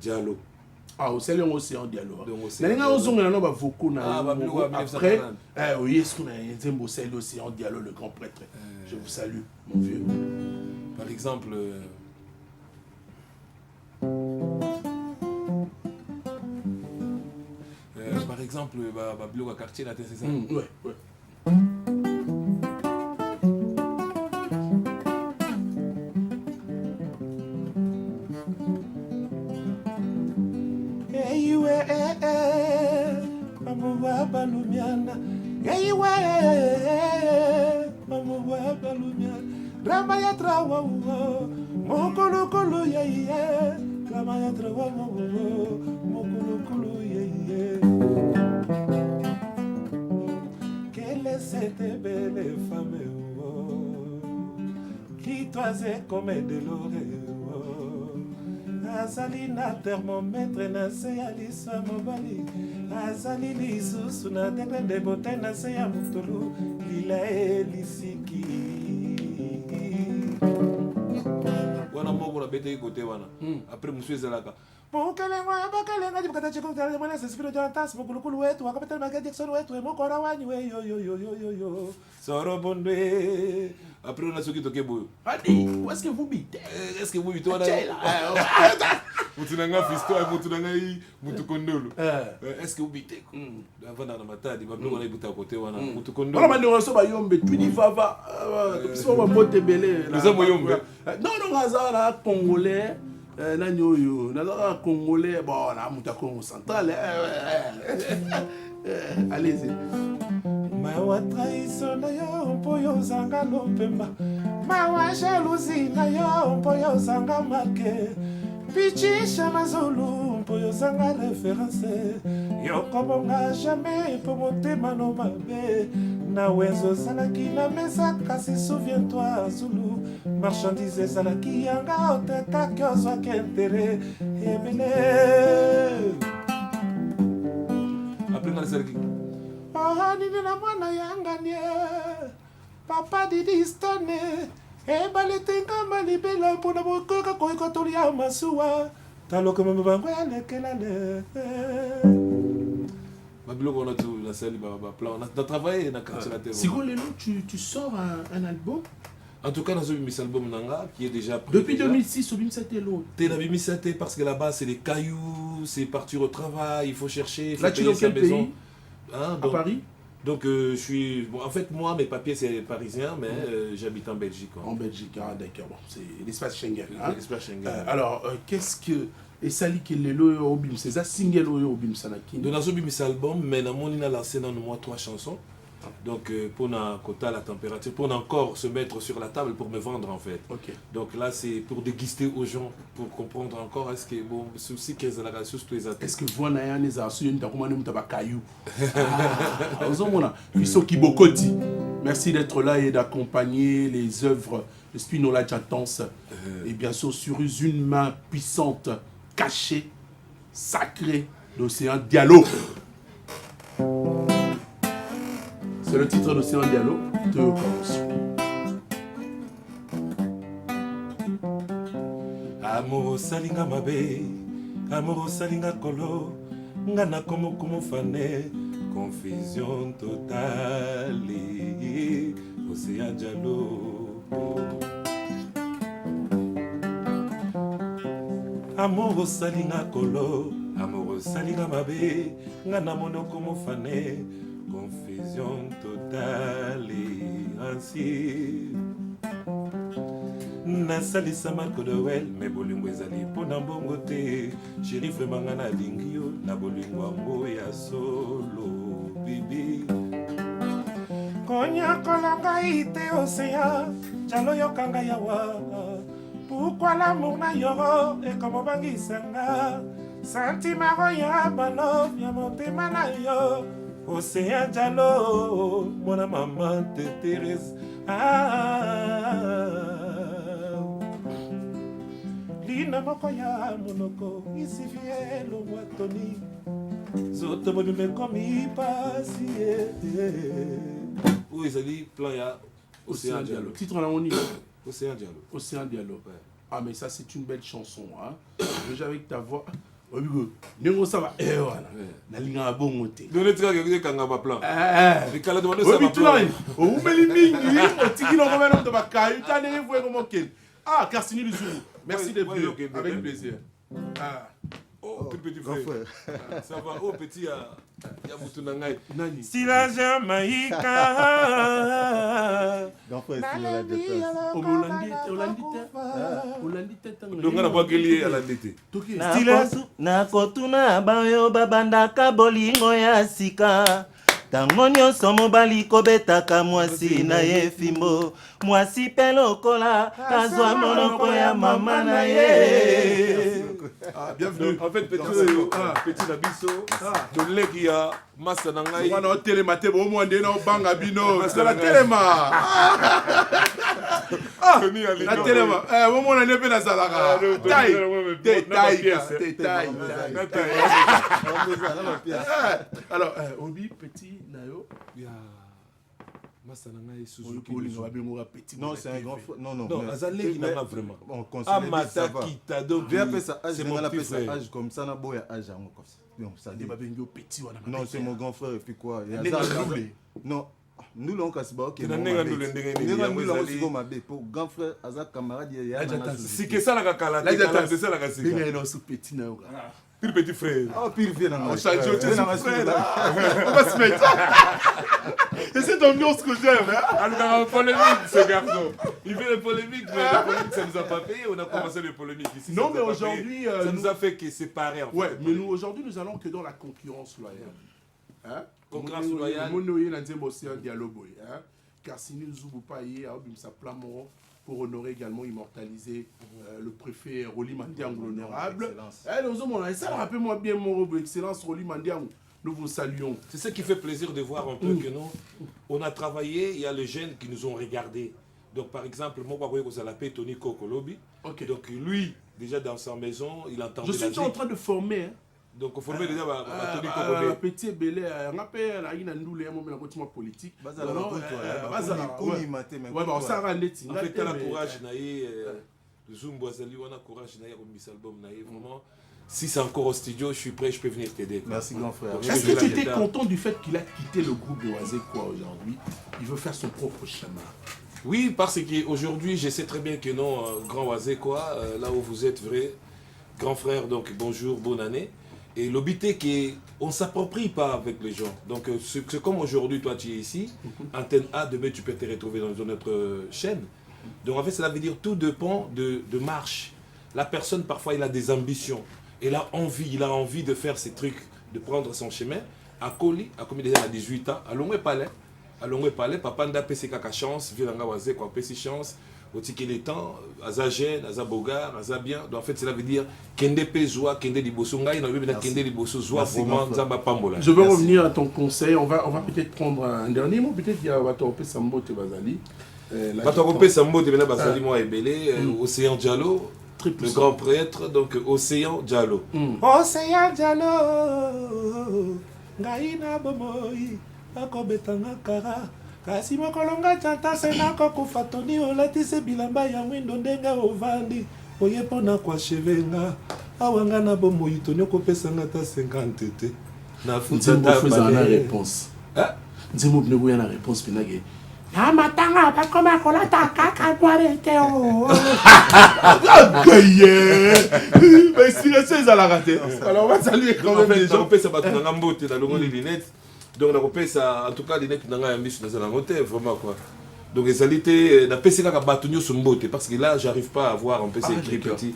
Diallo. Ah, au Salon Océan Diallo. Nalinga ozonga na ba voko na. Après, oui, est-ce qu'on a un Zembo Salon Océan Diallo, le grand prêtre. Je vous salue, mon vieux. Par exemple, Babilo quartier là, c'est ça. Ouais, ouais. Balumiana, Mamuwa Balumiana, Ramaya Trawa, Mokolo Kolo Yaye, Ramaya Trawa, Mokolo Kolo Yaye. Quelle est cette belle femme qui toisait comme de l'oreille? Azali na thermomètre na se ya lisa mobali azali lisusu na degré de beauté na se ya mutulu lila elisiki wana moko na bete côté wana après monsieur ezalaka Mukalenga bakalenga dibukata chiko tala mwana sespiro jantas mukulukulu wetu akapeta magadi Jackson wetu mokora wanyu we yo soro bondé après on a soki toke boyo Adi, où est-ce que vous bitez? Est-ce que vous bitez wana mutunanga fisto et mutunanga mutukondolo est-ce que vous bitez avant na matadi bablo wana ibuta côté wana mutukondolo wana bandi so bayombe twini vava so ba mote belé nous sommes yombe non azala congolais nani oyo nazaka congolais bon na muta Congo central allez-y mawa trahison na yo mpo yo zanga lopemba mawa jalousie na yo mpo yo zanga marke pichisha mazulu mpo yo zanga référence yokobonga jamais mpo motema no mabe na wenzo ezalaki na mesa kasi souviens-toi zulu marchandise ezalaki yanga otekaki ozwaki intere ebele après nga nasalaki nini na mwana yanganie papa didistone ebale tenkama libela mpona bokoka koikotolia masuwa talokoma mabango ya lekelale babiloko wana tu nasali baplan on a travaillé na quartier la terre. Sigo lelo tu sors un album? En tout cas, dans ce album Nanga, qui est déjà pris. Depuis 2006, au Bimsate l'eau. T'es la Bimsate parce que là-bas, c'est les cailloux, c'est partir au travail, il faut chercher. Il faut là, tu es dans quel pays? Hein, À Paris? Donc, je suis... Bon, en fait, moi, mes papiers, c'est parisien, mais j'habite en Belgique. Hein. En Belgique, ah, d'accord. Bon, c'est l'espace Schengen. Hein? L'espace Schengen. Alors, qu'est-ce que... Et ça lit que le loyo obim, c'est ça single loyo obim sanaki. Donc, dans ce album, mais dans mon a lancé dans moi 3 chansons. Donc, pour un quota la température, pour encore se mettre sur la table pour me vendre en fait. Okay. Donc là, c'est pour déguster aux gens, pour comprendre encore est-ce que bon, ceci qu'est-ce que la ressource tous les athlètes. Est-ce que vous n'avez pas des assurances de comment nous avons caillou? Kibokoti. Merci d'être là et d'accompagner les œuvres de Spinola Jatans. Et bien sûr, sur une main puissante, cachée, sacrée d'Océan Diallo. C'est le titre d'Océan Diallo. Te commence. Amour salinga mabe, amour salinga kolo, ngana como fane, confusion totale, Océan Diallo. Amour salinga kolo, amour salinga mabe, ngana mono como fane, confusion totale, ainsi. Nasalisa Marco de Well, mais bolingo ezali pona mbongo te. Chéri vraiment ngana lingi yo, na bolingo ango ya solo bibi. Konya kolonga ite Océan, jalo yokanga yawa. Pourquoi l'amour na yoro et comme bangisanga? Sentiment roya balo, ya motema na yo. Océan Diallo, mon maman te Thérèse. Lina moko ya monoko, isi vie lo watoni. Zoto monume komi pasi. Où ils ont dit plan ya Océan Diallo. Titre en harmonie. Océan Diallo. Océan Diallo. Ouais. Ah mais ça c'est une belle chanson. Hein. Déjà avec ta voix. Négo ça va. Eh voilà. Nalinga bongo te. Donne tika que kanga ba plan. Eh. Rikala demande ça ba plan. O umeli mingi, o tiki no komena to ba kayu, tane vous comme ken. Ah, Carsini le jour. Merci d'être venu. Avec plaisir. Ah. Oh, petit frère. Ça va, oh petit ya mutunangai. Nani? Si la Jamaïca. Donc nakotuna bayo babandaka bolingo ya sika ntango nyonso mobali kobetaka mwasi na ye fimbo mwasi mpe lokola azwa monoko ya mama na ye. Bienvenue. En fait, petit Nabiso, de l'Egia, Massa Nangai. On a télématé, au moins, on a banga bino. C'est la téléma. Ah, la téléma. Au moins, on a levé la salaga. Taille. Alors, Obi, petit, Nayo. Non, c'est un grand frère. Non, Azalé, il en a vraiment. Amata Kita, donc c'est mon âge comme ça, na boya âge à mon petit. Non, c'est mon grand frère, et puis quoi? Non, nous l'on casse pas. Pour grand frère, Azak camarade, il y a si que ça la cala, c'est ça la casse. Il y a un petit Pire petit frère. Oh, pire vieux dans on change de frère. On va se mettre. Et c'est l'ambiance que j'aime. Alors, polémique, ce garçon. Il fait les polémiques, mais la polémique, ça nous a pas payé. On a commencé les polémiques ici. Non, mais aujourd'hui. Ça nous a fait que séparer. Ouais, mais nous, aujourd'hui, nous allons que dans la concurrence loyale. Hein? Concurrence loyale. Monoye Nanzembo, c'est un dialogue. Car si nous n'oublions pas hier, ça plamon. Pour honorer également, immortaliser le préfet Roli Mandiango l'honorable. Ça rappelle-moi bien mon excellence Roli Mandiango. Nous vous saluons. C'est ce qui fait plaisir de voir un peu que nous, on a travaillé, il y a les jeunes qui nous ont regardés. Donc par exemple, moi, je l'appelle Tony Kokolobi. Okay. Donc lui, déjà dans sa maison, il entendait la musique. Je suis en train de former. Donc on formait déjà Tony Kokolobi. Petit Belé, on appelle la Inandoulé, un politique. En fait, tu as le courage, Zumbo Azali, on a courage, album, vraiment. Si c'est encore au studio, je suis prêt, je peux venir t'aider. Merci grand frère. Est-ce que tu étais content du fait qu'il a quitté le groupe de Wazekwa aujourd'hui? Il veut faire son propre chemin. Oui, parce qu'aujourd'hui, je sais très bien que non, grand Wazekwa, là où vous êtes vrai, grand frère, donc bonjour, bonne année. Et l'obité qu'on ne s'approprie pas avec les gens. Donc c'est comme aujourd'hui, toi tu es ici, antenne A, demain tu peux te retrouver dans une autre chaîne. Donc en fait cela veut dire tout dépend de marche. La personne parfois il a des ambitions, il a envie de faire ces trucs, de prendre son chemin. À Koli, à combien déjà à 18 ans, à Longwe Palais, papa n'a pas kaka chance, Vilanga Wazé quoi, pési chance. Au ticket des temps, Aza jeune, Aza bogar, Aza bien. Donc en fait, cela veut dire Kende Pezoa, Kende Liboso, Ngai, on veut Kende Liboso, Zoa, vraiment, Zamba Pambola. Je veux revenir à ton conseil. On va peut-être prendre un dernier mot. Peut-être qu'il y a Watope Sambo Tebazali. Watope Sambo Tebazali, moi, et Belé, Océan Diallo, le grand prêtre, donc Océan Diallo. Océan Diallo, Ngaina Bomoy, Akobetanga Kara. Kasi mokolonga chanta sena kokufa toni olatise bilamba ya mwindo ndenga ovandi oye pona kwa chevenga awanga na bomoi toni okopesanga ta 50 te na futata na réponse nzembo bnebu ya na réponse pinage ya matanga pa koma kolata kaka boarete o mais si le c'est à la raté alors on va saluer quand même les gens pesa batanga mbote na longo les lunettes. Donc on a ça en tout cas les nets dans la mission dans la montée vraiment quoi. Donc les alités na PC ka batunyo sumbote parce que là j'arrive pas à voir un PC écrit petit.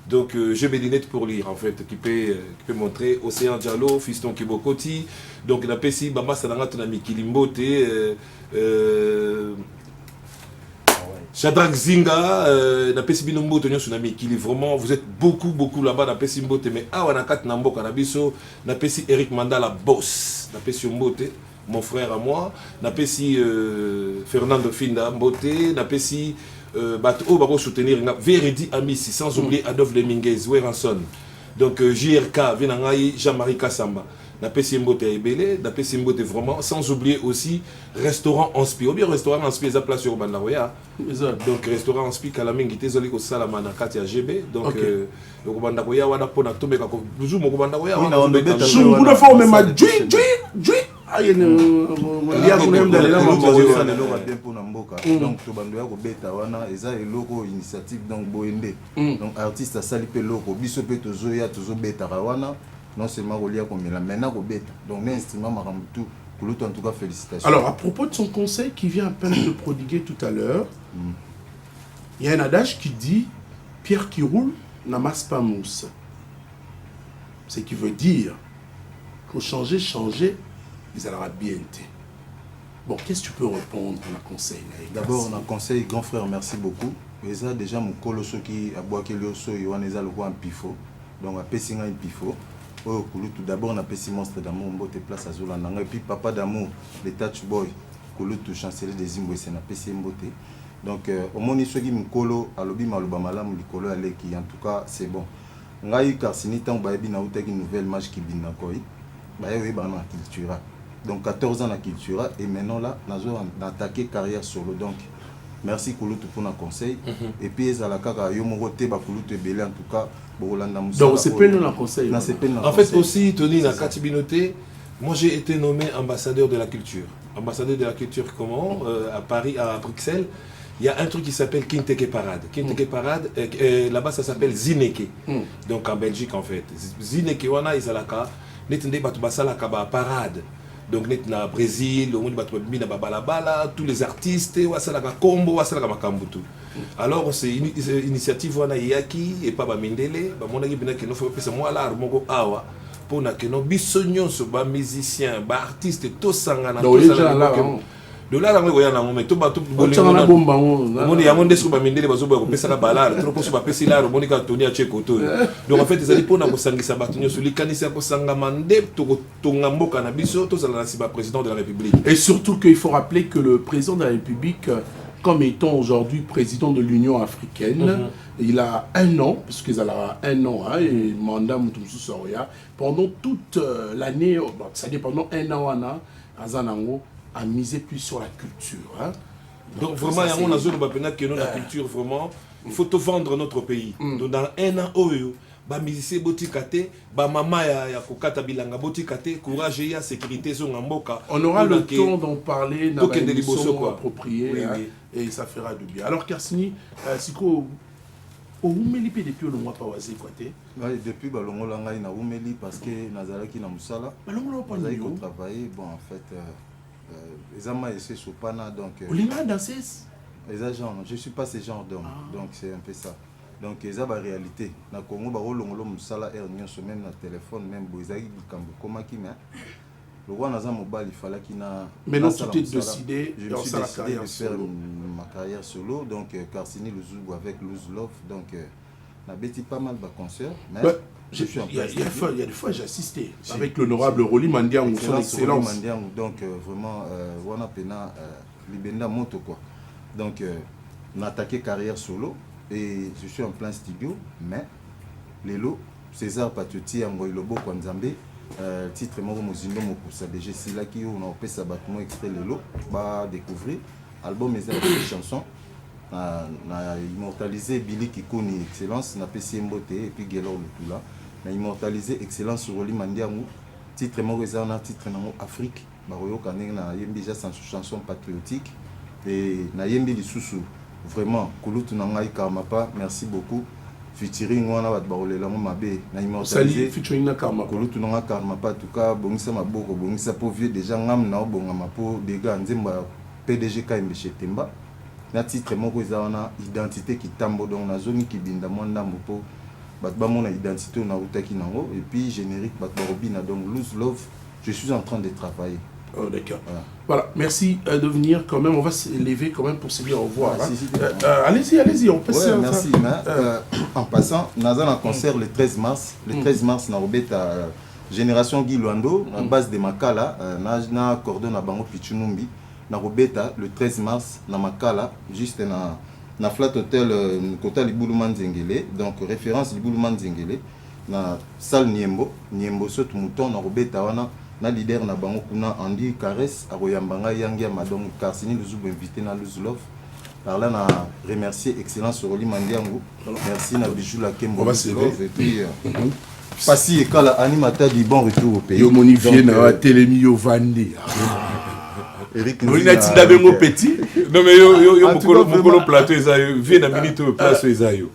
Donc j'ai mes lunettes pour lire en fait qui peut montrer Océan Diallo, Fiston Kibokoti. Donc na PC bamba ça na tuna mikilimbote Shadrach Zinga, na pesi binombo tonyo tsunami qui vraiment vous êtes beaucoup là-bas na pesi mbote mais awana kat na mboka na biso na pesi Eric Mandala boss na pesi mbote mon frère à moi na pesi Fernando Finda mbote na pesi bato bako soutenir nga Veredi Amisi sans oublier Adolphe Leminguez Weranson donc JRK Vinangai Jean-Marie Kassamba na pesi mbote ebele na pesi mbote vraiment sans oublier aussi restaurant Anspi ou bien restaurant Anspi za place sur Bandaroya donc restaurant Anspi kala mingi tezoli ko sala mana kati ya GB donc donc Bandaroya wana pona tomeka ko toujours mo Bandaroya wana kuna fo même jui ayene ya kuna mdale la mboka na loka bien pour na mboka donc to bandoya ko beta wana eza eloko initiative donc boende donc artiste asali pe loko biso pe tozo ya tozo beta wana non seulement relié à combien maintenant au bêta donc l'instrument Maramoutou en tout cas félicitations. Alors à propos de son conseil qui vient à peine de prodiguer tout à l'heure, il y a un adage qui dit pierre qui roule n'amasse pas mousse. Ce qui veut dire qu'il faut changer, ils allera bien. Bon, qu'est-ce que tu peux répondre à un conseil? D'abord, on a un conseil, grand frère, merci beaucoup. Et ça déjà mon colosso qui a boité le so il y a le roi en pifo donc à Pessinga en pifo. Oh, tout d'abord on a Pessi Monstre d'amour, on botte place à Zolanda. Et puis Papa d'amour, le Touch Boy, Kouloutou chancelier des Zimbabwe, c'est na Pessi Mbote. Donc au moins il soit mukolo alobi maluba malamu likolo aleki en tout cas c'est bon. Ngai Karsini tant baebi na utaki nouvelle match qui binna koi. Baebi bana cultura. Donc 14 ans la cultura et maintenant là nazo attaquer carrière solo donc merci Kouloutou pour nos conseils et puis ezalaka yo moko te ba Kouloutou ebele en tout cas. Donc c'est pas nous conseil. En fait aussi Tony na Katibinoté, moi j'ai été nommé ambassadeur de la culture. Ambassadeur de la culture comment à Paris, à Bruxelles, il y a un truc qui s'appelle Kinteke Parade. Kinteke Parade, là-bas ça s'appelle Zineke. Donc en Belgique en fait. Zineke wana izalaka, netende batu basala kaba parade. Donc net na Brésil, au monde batu bina balabala, tous les artistes wasala ka kombo, wasala ka makambutu. Alors c'est une initiative wana yaki et pas ba mindele, ba monaki bina ke no faut pesa moi là moko awa pour na ke no biso nyonso ba musicien, ba artiste to sangana to sangana. De là on voyait na moment to ba to bolingona bomba on ya monde so ba mindele bazo ba ko pesa ka balala, trop ko so ba pesa là monika Tony a cheko to. Donc en fait ezali pour na ko sangisa ba nyonso likanisa ko sanga mande to to ngamboka na biso to sala na si ba président de la République. Et surtout qu'il faut rappeler que le président de la République comme étant aujourd'hui président de l'Union africaine, il a un an, puisqu'il a un an, hein, et mandat pendant toute l'année, c'est-à-dire pendant un an, Azanango a misé plus sur la culture. Hein. Donc vraiment, il y a une zone qui est la culture, vraiment, il faut te vendre notre pays. Donc dans un an, ba musicien botikate, ba mama ya kokata bilanga botikate, courage ya sécurité zo ngamboka. On aura le temps d'en parler dans l'émission appropriée et ça fera du bien. Alors Karsini, Siko, oumeli pe depuis le mois pas wazi côté. Oui, depuis balongola ngai na oumeli parce que nazalaki na musala. Balongola pas nazalaki ko travailler bon en fait les amas essaient sopana donc Olinga danser. Genre, je suis pas ce genre d'homme donc c'est un peu ça. Donc eza ba réalité na Congo ba rolongolo musala nyonso même na téléphone même bozaki kambo komaki mais le roi naza mobile il fallait qu'il na. Maintenant tu t'es décidé de faire ma carrière solo donc Karsini Luzubu avec Luz Love donc na bêti pas mal de concerts mais je suis en place. Il y a des fois j'ai assisté avec l'honorable Roli Mandiang son excellence. Donc vraiment wana pena libenda moto quoi. Donc on a attaqué carrière solo et je suis en plein studio mais lelo César Patoti Angoilobo Kwanzambe titre moko mozindo mokusa déjà c'est là qui on a opesa battement extrait lelo ba découvrir album les chansons na immortalisé Billy Kikuni excellence na PC Mbote et puis Gelor Lutula na immortalisé excellence sur Roli Mandiangu titre moko na titre nango Afrique ba royoka na yembi déjà chanson patriotique et na yembi lisusu vraiment kulutu na ngai Karmapa merci beaucoup featuring wana bat barolela mo mabe na immortalisé featuring na Karmapa kulutu na Karmapa en tout cas bongisa maboko bongisa po vieux déjà ngam na obonga mapo dega nzemba PDG Kaimbe Chetemba na titre moko wana identité qui tambo donc na zone qui binda monda mpo bat ba mona identité na utaki nango et puis générique bat barobina donc Luz Love je suis en train de travailler. Oh, d'accord. Voilà, merci de venir quand même. On va s'élever quand même pour se dire au revoir. Allez-y, on peut ouais, merci. En passant, nous avons un concert le 13 mars. Le 13 mars, nous avons Génération Guy Luando, à base de Makala, nous avons cordon à Bango Pichunumbi. Nous avons le 13 mars, dans Makala, juste dans Flat Hotel, côté Libouluman Zengele. Donc, référence Libouluman Zengele. Dans salle Niembo, Saut Mouton, nous avons na leader na bango kuna Andy Caresse aroyambanga yangi madame Karsini Luzubu invité na Luz Love par là na remercier excellence Roli Mandiangu merci na Bijou la Kembo Love et puis Passi et Kala animateur du bon retour au pays yo monifié na Télémi yo Vandi Eric Nzina bengo petit non mais yo mukolo plateau ezayo vie na minute place ezayo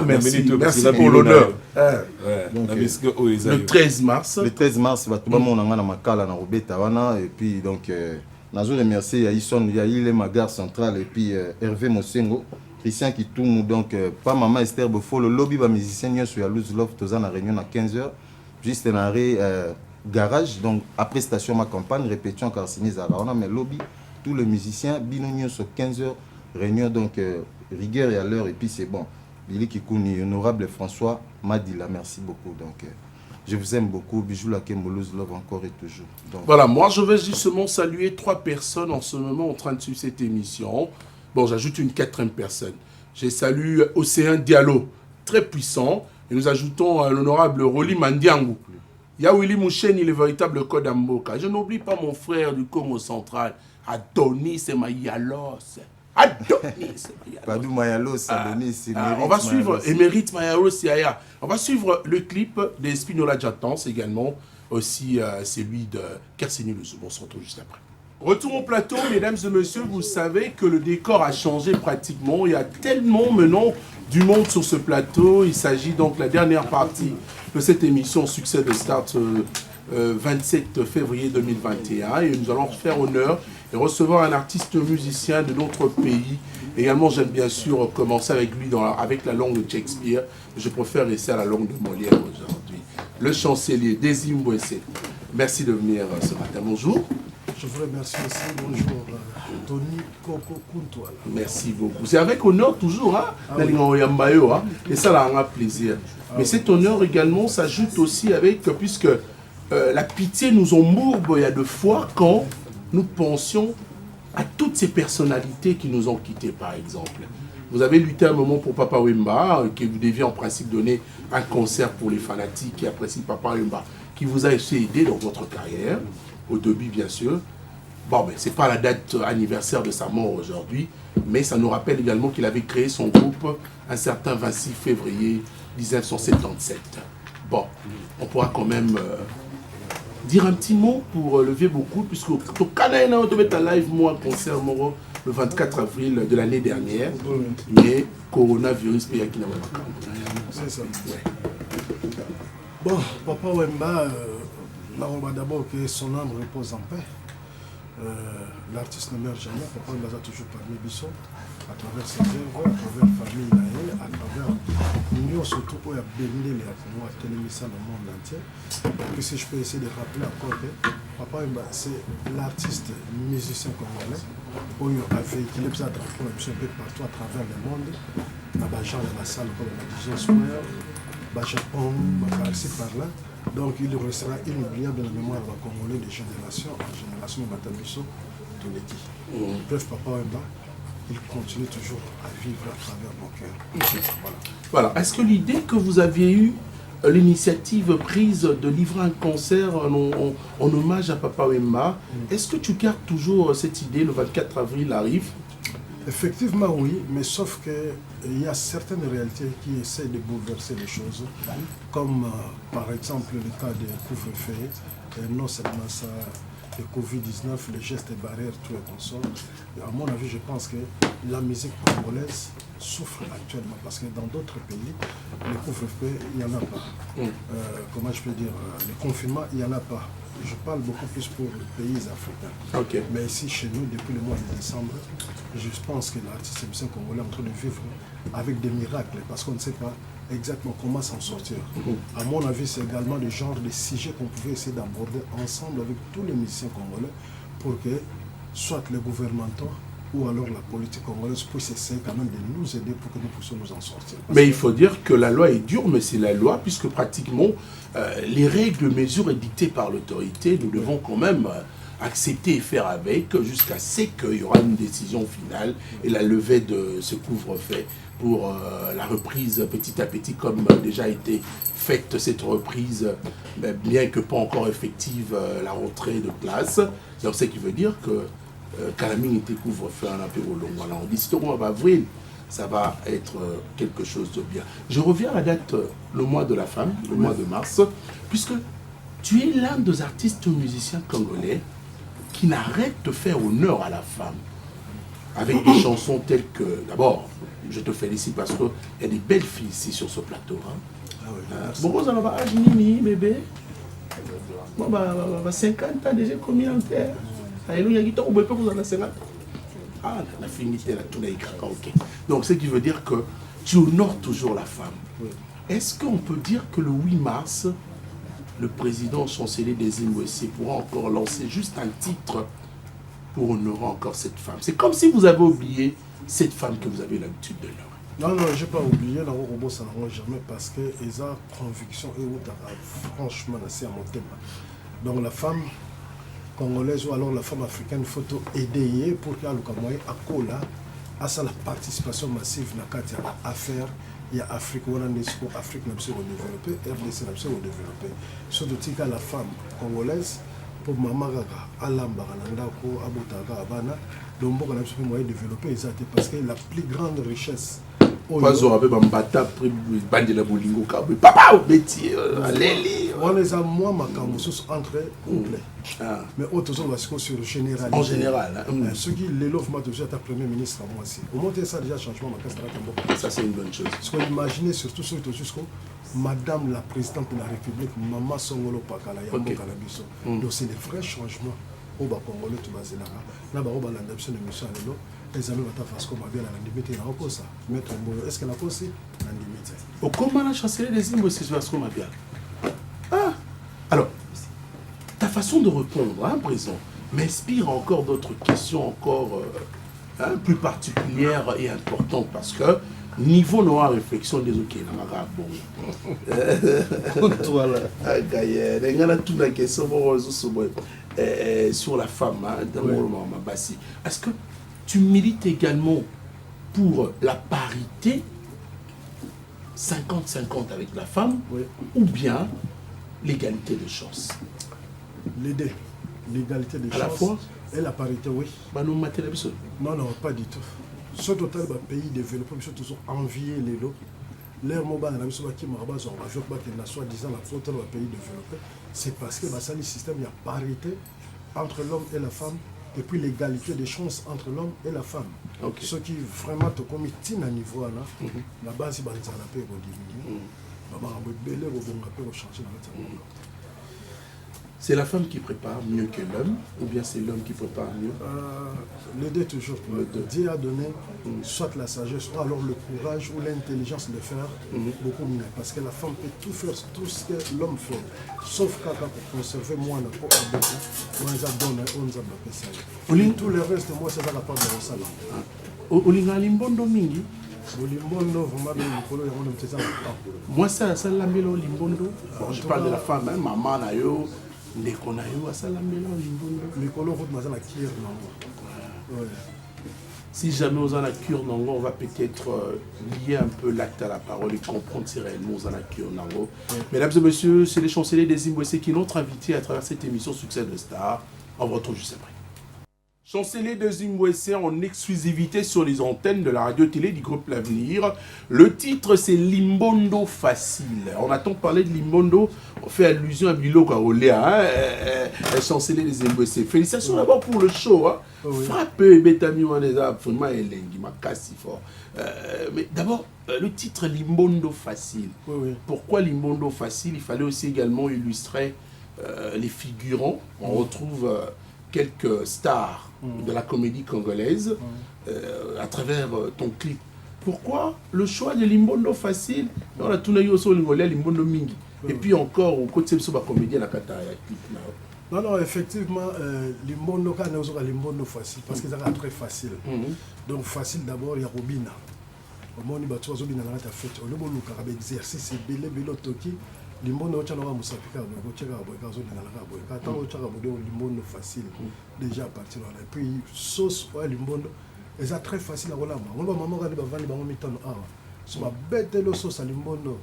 merci pour l'honneur. Le 13 mars. Le 13 mars, on a Makala na Robeta wana et puis donc nazo remercier Yaïson, Yaïle Magar central et puis Hervé Mosengo, Christian Kitoumou donc pas maman Esther Bofo le lobby ba musicien sur Luz Love toza na réunion à 15h juste na arrêt garage donc après station ma campagne répétition Karsini Zara on a mais lobby tous les musiciens binonio sur 15h réunion donc rigueur et à l'heure et puis c'est bon. Billy Kikouni, honorable François Madila, merci beaucoup. Donc, je vous aime beaucoup. Bijou la Luz Love encore et toujours. Donc, voilà, moi je vais justement saluer 3 personnes en ce moment en train de suivre cette émission. Bon, j'ajoute une 4e personne. Je salue Océan Diallo, très puissant. Et nous ajoutons l'honorable Roli Mandiangu. Yawili Moucheni, le véritable code Amboka. Je n'oublie pas mon frère du Congo central, Adonis et Mayalos. Padou Mayalos, on va suivre Émérite Mayalos Yaya. On va suivre le clip de Spinola Jatans également, aussi celui de Karsini Luzubu. On se retrouve juste après. Retour au plateau, mesdames et messieurs, vous savez que le décor a changé pratiquement. Il y a tellement maintenant du monde sur ce plateau. Il s'agit donc de la dernière partie de cette émission Succès de Start 27 février 2021 et nous allons faire honneur et recevoir un artiste musicien de notre pays. Également, j'aime bien sûr commencer avec lui avec la langue de Shakespeare. Je préfère laisser à la langue de Molière aujourd'hui. Le chancelier Désir Mbouessé. Merci de venir ce matin. Bonjour. Je vous remercie aussi. Bonjour, Tony Koko Kuntuala. Merci beaucoup. C'est avec honneur toujours, hein, et ça là, on a plaisir. Mais cet honneur également s'ajoute aussi avec, puisque la pitié nous embourbe, il y a de fois quand nous pensions à toutes ces personnalités qui nous ont quittés, par exemple. Vous avez lutté un moment pour Papa Wemba, que vous deviez en principe donner un concert pour les fanatiques qui apprécient Papa Wemba, qui vous a aussi aidé dans votre carrière, au début bien sûr. Bon, mais ce n'est pas la date anniversaire de sa mort aujourd'hui, mais ça nous rappelle également qu'il avait créé son groupe un certain 26 février 1977. Bon, on pourra quand même dire un petit mot pour lever beaucoup, puisque au Canada, on devait être en live, moi, concert Moro, le 24 avril de l'année dernière, mais coronavirus, pays qui n'a pas. C'est ça. Bon, Papa Wemba, on va d'abord que son âme repose en paix. L'artiste ne meurt jamais, Papa Wemba a toujours parmi Bisson, à travers ses œuvres, à travers la famille Naël, à travers l'union surtout où il y a béni les Japonais à télémissa dans le monde entier. Et si je peux essayer de rappeler encore que Papa Wemba, c'est l'artiste musicien congolais où il a véhiculé ça drapeau un peu partout à travers le monde. À Bajan, dans la salle, comme on a dit, Square, Japon, par-ci par-là. Donc il restera inoubliable dans la mémoire de la Congolais de génération en génération, Matabiso, tout les dit. Bref, Papa Wemba, il continue toujours à vivre à travers nos cœurs. Voilà. Est-ce que l'idée que vous aviez eue, l'initiative prise de livrer un concert en hommage à Papa Wemba, est-ce que tu gardes toujours cette idée, le 24 avril arrive? Effectivement, oui, mais sauf qu'il y a certaines réalités qui essaient de bouleverser les choses, comme par exemple le cas des couvre-feu, et non seulement ça, le Covid-19, les gestes barrières, tout et consorts. À mon avis, je pense que la musique congolaise souffre actuellement, parce que dans d'autres pays, le couvre-feu, il n'y en a pas. Comment je peux dire, le confinement, il n'y en a pas. Je parle beaucoup plus pour les pays africains. Okay. Mais ici, chez nous, depuis le mois de décembre, je pense que l'artiste musicien congolais est en train de vivre avec des miracles, parce qu'on ne sait pas exactement comment s'en sortir. À mon avis, c'est également le genre de sujet qu'on pouvait essayer d'aborder ensemble avec tous les musiciens congolais pour que soit les gouvernementaux ou alors la politique congolaise puisse essayer quand même de nous aider pour que nous puissions nous en sortir. Mais il faut dire que la loi est dure, mais c'est la loi, puisque pratiquement les règles, mesures édictées par l'autorité, nous devons quand même accepter et faire avec jusqu'à ce qu'il y aura une décision finale et la levée de ce couvre-feu pour la reprise petit à petit, comme déjà été faite cette reprise, bien que pas encore effective, la rentrée de classe. Donc, ce qui veut dire que Calamine était couvre-feu en apéro long. Voilà, on dit si au mois d'avril, ça va être quelque chose de bien. Je reviens à la date, le mois de la femme, le mois de mars, puisque tu es l'un des artistes musiciens congolais qui n'arrête de faire honneur à la femme. Avec des chansons telles que, d'abord, je te félicite parce qu'il y a des belles filles ici sur ce plateau. Beaucoup ça va âge nini, bébé. Bon, 50 ans déjà commis en terre. Ah, la finité, la tout ok. Donc, ce qui veut dire que tu honores toujours la femme. Est-ce qu'on peut dire que le 8 mars, le président chancelier des Zimbabwe pourra encore lancer juste un titre pour honorer encore cette femme? C'est comme si vous avez oublié cette femme que vous avez l'habitude de l'honorer. Non, non, je n'ai pas oublié, la robot, ça n'arrange jamais parce qu'ils ont conviction et franchement assez à mon thème. Donc, la femme congolaise ou alors la femme africaine, il faut aider pour qu'il y ait à la participation massive dans la affaire. Il y a Afrique, Afrique n'a pas développé, RDC n'a pas développé. Surtout que la femme congolaise, pour maman Alamba, Nandako, Abutaka, Abana, donc on a développé parce que la plus grande richesse. Pas au rabais bambata pris bande la bolingo kabwe papa au bétier leli on les a moins makamusus entre couple mais autres sont sur général en général ceux qui les love m'a toujours été premier ministre à moi aussi au moins ça déjà changement ça c'est une bonne chose parce que imaginez surtout ceux qui jusqu'au madame la présidente de la République Maman Songolo Pakala ya Mokala biso donc c'est des vrais changements au bas congolais tout basé là na ba oba landa biso de mission lelo les amis vont faire comme bien la limite na ko ça mettre un est-ce que la ko si la limite au comment la chancelier des Zimbabwe c'est parce qu'on m'a bien alors ta façon de répondre hein présent m'inspire encore d'autres questions encore plus particulières et importantes parce que niveau noir réflexion des ok na bon voilà gaïe ngana toute la question sur la femme hein, dans le Mabassi. Est-ce que tu milites également pour la parité 50-50 avec la femme ou bien l'égalité de chance? Les deux. L'égalité de chance. À la fois et la parité, oui. Non, non, pas du tout. Ce total, pays développé, ils sont toujours enviés les lots. l'air mobile na biso baki maraba zo ba jok ba que na soi-disant la faute dans le pays développé, c'est parce que bah ça le système il y a parité entre l'homme et la femme et puis l'égalité des chances entre l'homme et la femme. Okay. Ce qui vraiment te commet à niveau là, la base c'est banza la paix au diminuer. Ba ba belé au bon paix au changer dans la. C'est la femme qui prépare mieux que l'homme ou bien c'est l'homme qui prépare mieux? Les deux toujours. Dieu a donné soit la sagesse ou alors le courage ou l'intelligence de faire beaucoup mieux. Parce que la femme peut tout faire, tout ce que l'homme fait. Sauf qu'à conserver moi, tout le reste, moi, c'est ça la part de mon salon. Olinga limbondo mingi? Moi, ça la mélo limbondo. Je parle de la femme, maman na yo. Si jamais on a la cure, on va peut-être lier un peu l'acte à la parole et comprendre si réellement on a la cure. Mesdames et messieurs, c'est les chanceliers des Zimbabwe qui nous ont invités à travers cette émission Succès de Star. On vous retrouve juste après. Chancelier de Zimbabwe en exclusivité sur les antennes de la radio-télé du groupe L'Avenir. Le titre, c'est Limbondo Facile. On a tant parlé de Limbondo, on fait allusion à Bilo Kaolea, chancelier de Zimbabwe. Félicitations d'abord pour le show. Frappé, Betami Waneza, vraiment Elengi, ma casse fort. Mais d'abord, le titre Limbondo Facile. Pourquoi Limbondo Facile? Il fallait aussi également illustrer les figurants. On retrouve quelques stars de la comédie congolaise à travers ton clip. Pourquoi le choix de Limbondo Facile? On a tourné aussi au Limbondo Mingi. Et puis encore, au côté de la comédie, la clip. Non, effectivement, Limbondo Facile, parce que c'est très facile. Donc facile d'abord, il y a Robina. Au moment où tu as fait, au niveau où exercice, c'est belé, toki. Limbondo chano musapika bo cheka bo kazo na la bo ka tango chaka bo limbondo facile déjà à partir là et puis sauce ouais limbondo c'est très facile à voilà on va maman ga ba vandi ba mitano ah so ba bête le sauce à limbondo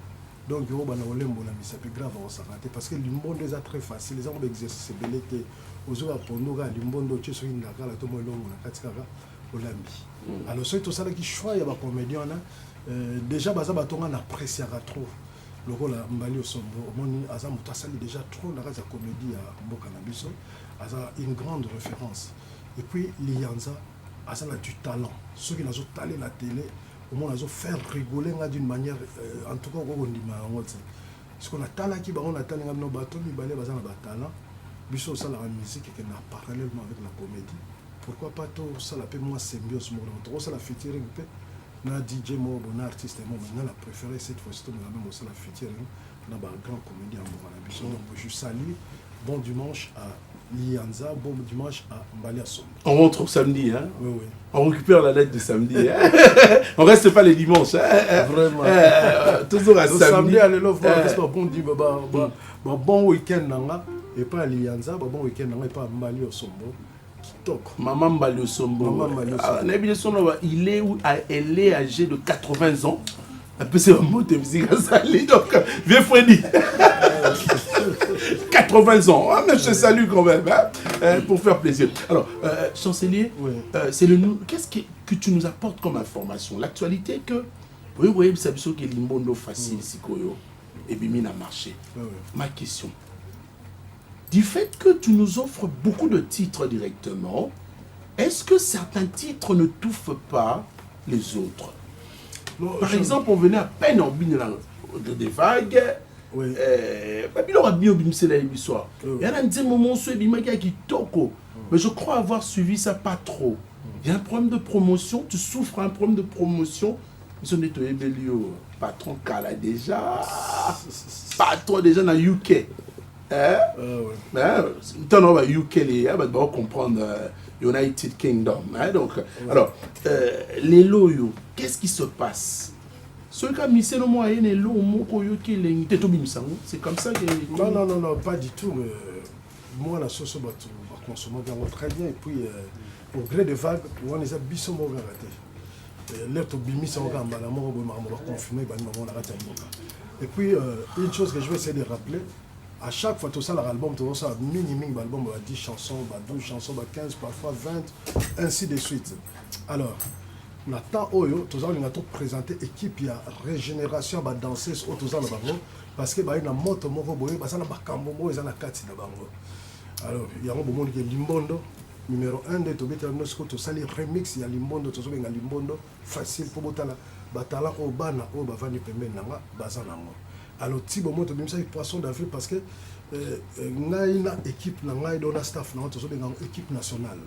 donc yo ba na olembo na misapi grave on s'arrêter parce que limbondo c'est très facile les gens exercice belete ozo ba pondo ga limbondo cheso inda kala to mo longo na katika ga olambi alors c'est tout ça qui choix ya ba comédien déjà baza ba tonga na apprécier trop. Le rôle à Mbali Osombo, Moni Azam Moutasali déjà trop la race à comédie à Mboka Nabiso, Aza une grande référence. Et puis Lianza, Azam a du talent. Ceux qui ont talé la télé, au moins ils ont fait rigoler d'une manière, en tout cas on dit parce qu'on a talent qui on a talent nos bâtons, mais balé Azam a talent. Biso ça la musique qui est parallèlement avec la comédie. Pourquoi pas tout ça la paix moins symbiose, trop ça la featuring na DJ mo bon artiste mo maintenant la préférée cette fois-ci on a même aussi la featuring na ba grand comédien Mboka Nabiso. Donc je salue bon dimanche à Lianza, bon dimanche à Mbali Osombo. On rentre samedi hein. Oui. On récupère la date de samedi hein. On reste pas les dimanches hein. Vraiment. Toujours à samedi. Allez le voir parce que bon dit bon week-end nanga et pas à Lianza, bon week-end nanga et pas à Mbali Osombo. Maman Mbali Osombo, elle est âgée de 80 ans. Un peu c'est un mot de musique à salir, donc vieux Freddy. 80 ans, ah, mais je salue quand même, hein, pour faire plaisir. Alors, chancelier, c'est qu'est-ce que tu nous apportes comme information? L'actualité que, oui, vous savez que Limbondo facile, Sikoyo, et Bimina marché. Ma question. Du fait que tu nous offres beaucoup de titres directement, est-ce que certains titres ne touffent pas les autres? Par exemple, on venait à peine en des vagues. Il y aura bien soir. Il y a un moment qui toko. Mais je crois avoir suivi ça pas trop. Il y a un problème de promotion, tu souffres un problème de promotion. Ils sont nettoyés, patron Kala déjà. Patron déjà dans UK. On va UK, on va comprendre United Kingdom. Donc, alors, les loyaux, qu'est-ce qui se passe? C'est comme ça que... Non, pas du tout. Moi, la sauce, on consomme très bien. Et puis, au gré des vagues, on les a bissés au et puis, une chose que je vais essayer de rappeler, à chaque fois, tout ça, l'album, tout ça, minimum, l'album, 10 chansons, 12 chansons, 15, parfois 20, ainsi de suite. Alors, na temps oyo tozalinga toprésente équipe ya régénération ya badanseuse oyo toza na bango parce que baye na moto moko boye baza na bakambo moko eza na kati na bango. Alors yango bomoni ke Limbondo numéro 1 nde tobetela bino sikoyo tosali remix ya Limbondo, tozobenga Limbondo facile mpo botala batala oyo bana oyo bavandi pembeni nanga baza nango. Alors ti bomo tobimisaki poisson d'avril parce que ngai na équipe na ngai do na staff nango tozobenga équipe nationale.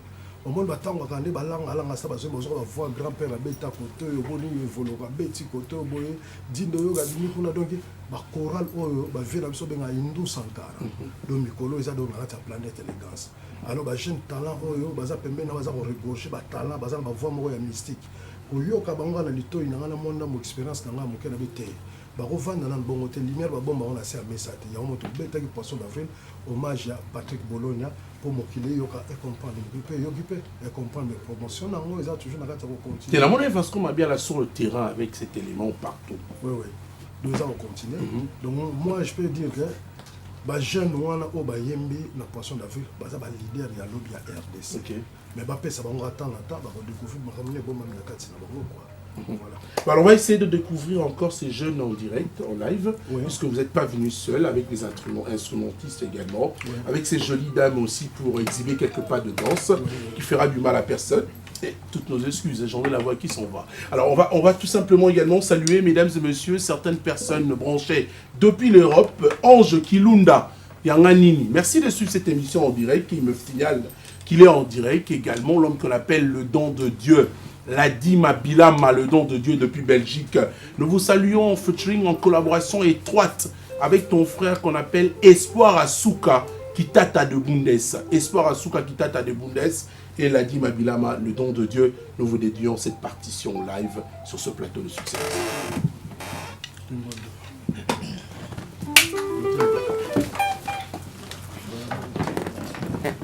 Au moins batango akande balanga alanga sa bazo bozo ba voir grand-père abeta koto yo boni evoloka beti koto boye dindo yo gadini kuna donc ba choral oyo ba vela biso benga Hindu Sankara. Donc mikolo eza donc na ta planète élégance. Alors ba jeune talent oyo baza pembeni na baza ko regorger ba talent baza ba voix moko ya mystique. Koyoka bango na litoyi na ngana monda mo expérience na ngana mokela bete. Ba revendre na bongo te lumière ba bomba on a ser message. Ya moto beta ki poisson d'avril hommage à Patrick Bologna pour mokile yoka et comprendre le groupe yokipe et comprendre les promotions nango eza toujours na kata ko continuer. C'est la monnaie parce qu'on m'a bien là sur le terrain avec cet élément partout. Oui oui. Nous allons continuer. Donc moi je peux dire que ba jeune wana o ba yembi na poisson d'avril baza ba leader ya lobby ya RDC. OK. Mais ba pesa bango attendre ba ko découvrir makamune bomba na kati na bango quoi. Voilà. Alors on va essayer de découvrir encore ces jeunes en direct, en live, puisque vous n'êtes pas venus seuls, avec les instrumentistes également, avec ces jolies dames aussi pour exhiber quelques pas de danse, qui fera du mal à personne. Et toutes nos excuses, j'en ai la voix qui s'en va. Alors on va tout simplement également saluer, mesdames et messieurs, certaines personnes branchées depuis l'Europe, Ange Kilunda, Yanganini. Merci de suivre cette émission en direct, qui me signale qu'il est en direct, également l'homme qu'on appelle le don de Dieu. Ladi Mabilama, le don de Dieu depuis Belgique. Nous vous saluons en featuring, en collaboration étroite avec ton frère qu'on appelle Espoir Asuka Kitata de Bundes. Espoir Asuka Kitata de Bundes et Ladi Mabilama, le don de Dieu. Nous vous dédions cette partition live sur ce plateau de succès. Yeah.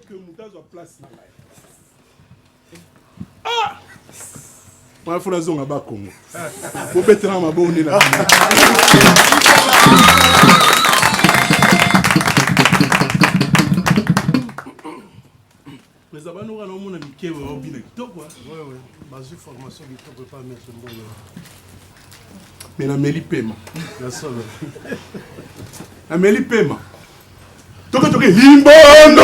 que Moutaz soit place. Ah! Il faut la zone à bas Congo. Il faut mettre dans ma bonne là. Mais avant nous allons mon ami qui est au bien toi quoi. Ouais ouais. Basé formation qui peut pas mettre bon. Mais la Méli paiement. La seule. La Méli paiement. Toke Limbondo.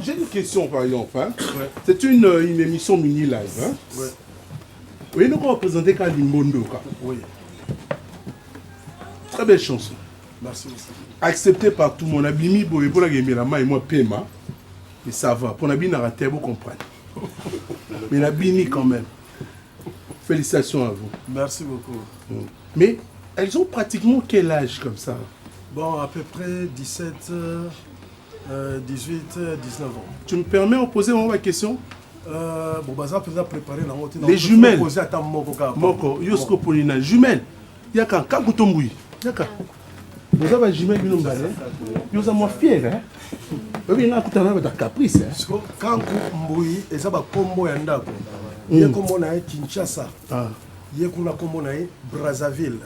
J'ai une question par exemple. Hein? Ouais. C'est une émission mini-live. Hein? Ouais. Oui, nous on va présenter Limbondo. Oui. Très belle chanson. Merci. Accepté par tout le monde. Abimi, pour la game, la main et moi, Pema. Et ça va. Pour Nabi, narrateur, vous comprenez. Mais Nabini quand même. Félicitations à vous. Merci beaucoup. Mais elles ont pratiquement quel âge comme ça? Bon, à peu près 17, 18, 19 ans. Tu me permets de poser ma question? Bon, bah, ça peut préparer la montée. Les jumelles. Moko, Yosko Polina. Jumelles. Il y a qu'un Kakutomboui. Il y a qu'un. Vous avez un jumelle qui nous balai. Vous êtes moins fiers, hein? Vous avez un caprice. Quand vous mboui, et ça va combo yandako. Il y a comme on a Kinshasa. Il y a comme on a Brazzaville.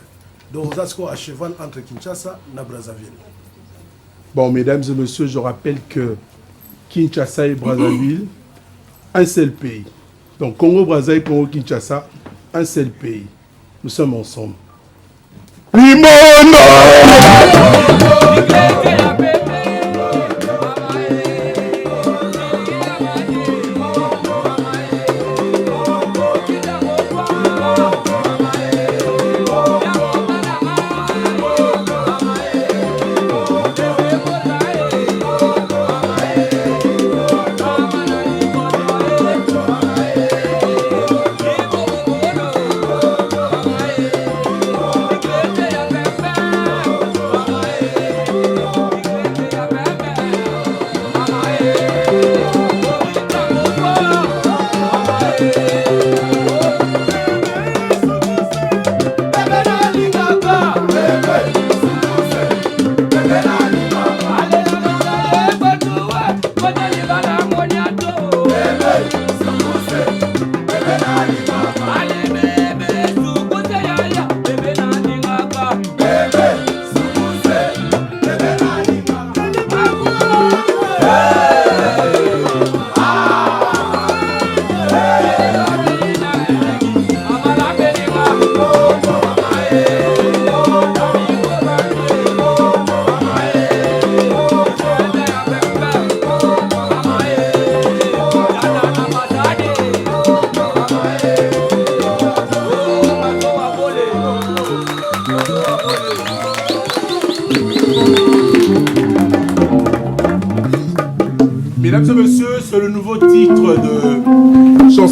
Donc, ça c'est à cheval entre Kinshasa et Brazzaville. Bon, mesdames et messieurs, je rappelle que Kinshasa et Brazzaville, un seul pays. Donc, Congo, Brazzaville, Congo, Kinshasa, un seul pays. Nous sommes ensemble.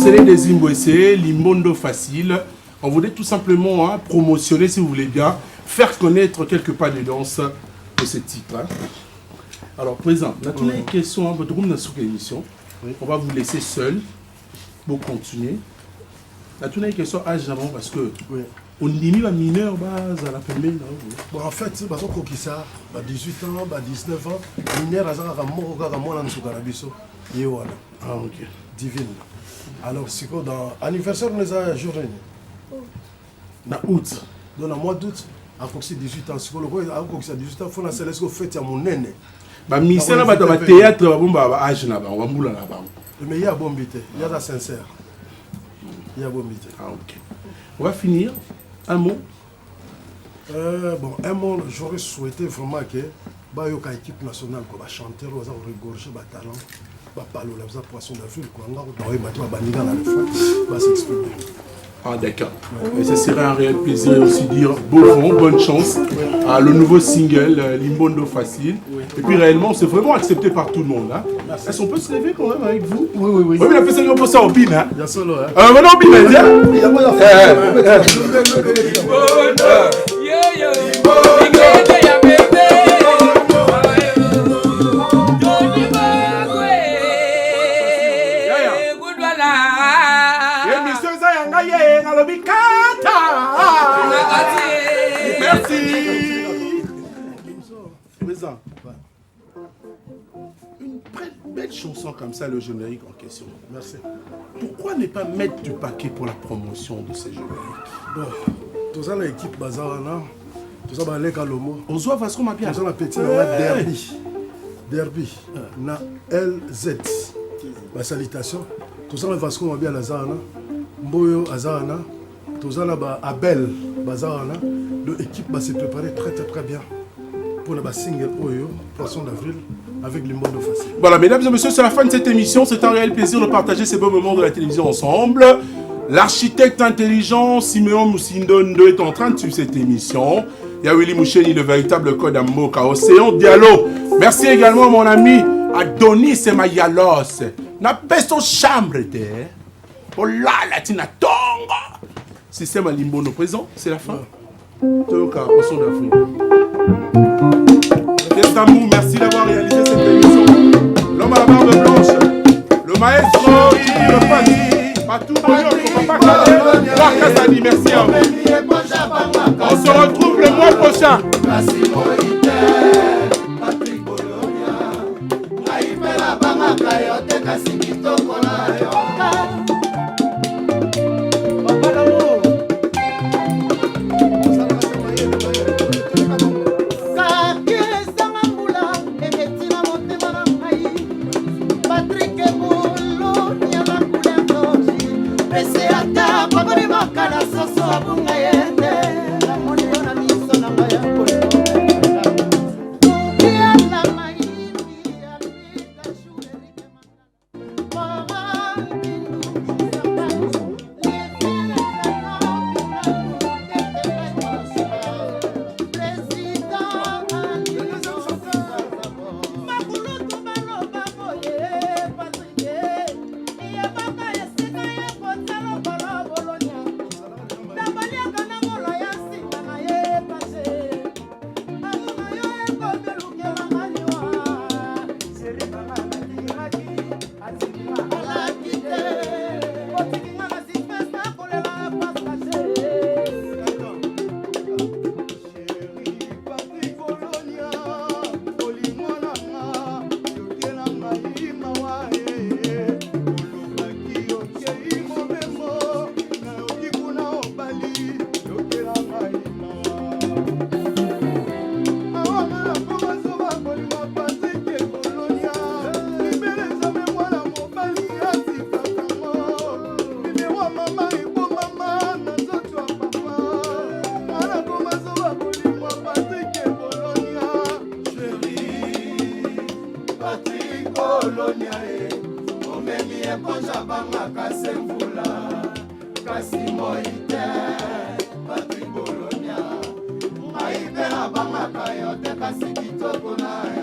Soleil des Zimbabwe, Limbondo Facile. On voudrait tout simplement promotionner, si vous voulez bien, faire connaître quelques pas de danse de ce titre. Alors, présent, on a toutes les questions, l'émission. On va vous laisser seul pour continuer. On a toutes les questions à jamais parce que on limite les mineurs à la première. Bon, en fait, c'est qui ça, 18 ans, 19 ans, mineur à Zara Moro, Garamona, Nsukarabiso, Yewana. Ah, ok. Divine. Alors, c'est quoi dans l'anniversaire, on les a journée. Dans août. Dans le mois d'août, à Coxy 18 ans, c'est quoi le roi, à Coxy 18 ans, il faut la céleste au fait à mon aîné. Bah, ministère là-bas, dans le théâtre, on va âge là-bas, on va mouler là-bas. Mais il y a bon bité, il y a la sincère. Il y a bon bité. Ah, ok. On va finir. Un mot. Bon, un mot, j'aurais souhaité vraiment que Bayoka équipe nationale, qu'on va chanter, on va regorger, va talent, va parler, on va poisson d'Afrique, on va s'exprimer. Ah, d'accord. Et ce serait un réel plaisir aussi de dire bon vent, bonne chance à le nouveau single Limbondo Facile. Et puis réellement, c'est vraiment accepté par tout le monde. Hein. Est-ce qu'on peut se lever quand même avec vous? Oui. Oui, mais la personne qui a ça au pin. Hein. Il y a solo. Hein. Maintenant, au pin, il y a Merci. Présent. Une belle chanson comme ça, le générique en question. Merci. Pourquoi ne pas mettre du paquet pour la promotion de ce générique? Bon, tout ça, l'équipe Bazarana, tout ça, les Kalomo. On se voit parce qu'on m'a bien. Tout ça, la petite Derby. Na LZ. Ma salutation. Tout ça, le Vasco m'a bien Lazana. Mboyo Azana. Tout ça, Abel Bazarana. L'équipe va se préparer très bien pour le single Oyo, poisson d'avril, avec les mots de facile. Voilà, mesdames et messieurs, c'est la fin de cette émission. C'est un réel plaisir de partager ces beaux moments de la télévision ensemble. L'architecte intelligent Simeon Moussindondo est en train de suivre cette émission. Il y a Willy Moucheni, le véritable code à Moka Océan Diallo. Merci également à mon ami Adonis Mayalos. Na peso chambre de. Oh là, latina tonga. Système à Limbondo présent, c'est la fin. Toka, poisson d'Afrique. Merci d'avoir réalisé cette émission. L'homme à la barbe blanche, le maestro, le fan, Patou Boyo, Papa Kade, Marc Azani, merci à vous. On se retrouve le mois prochain. Kasi kitoko na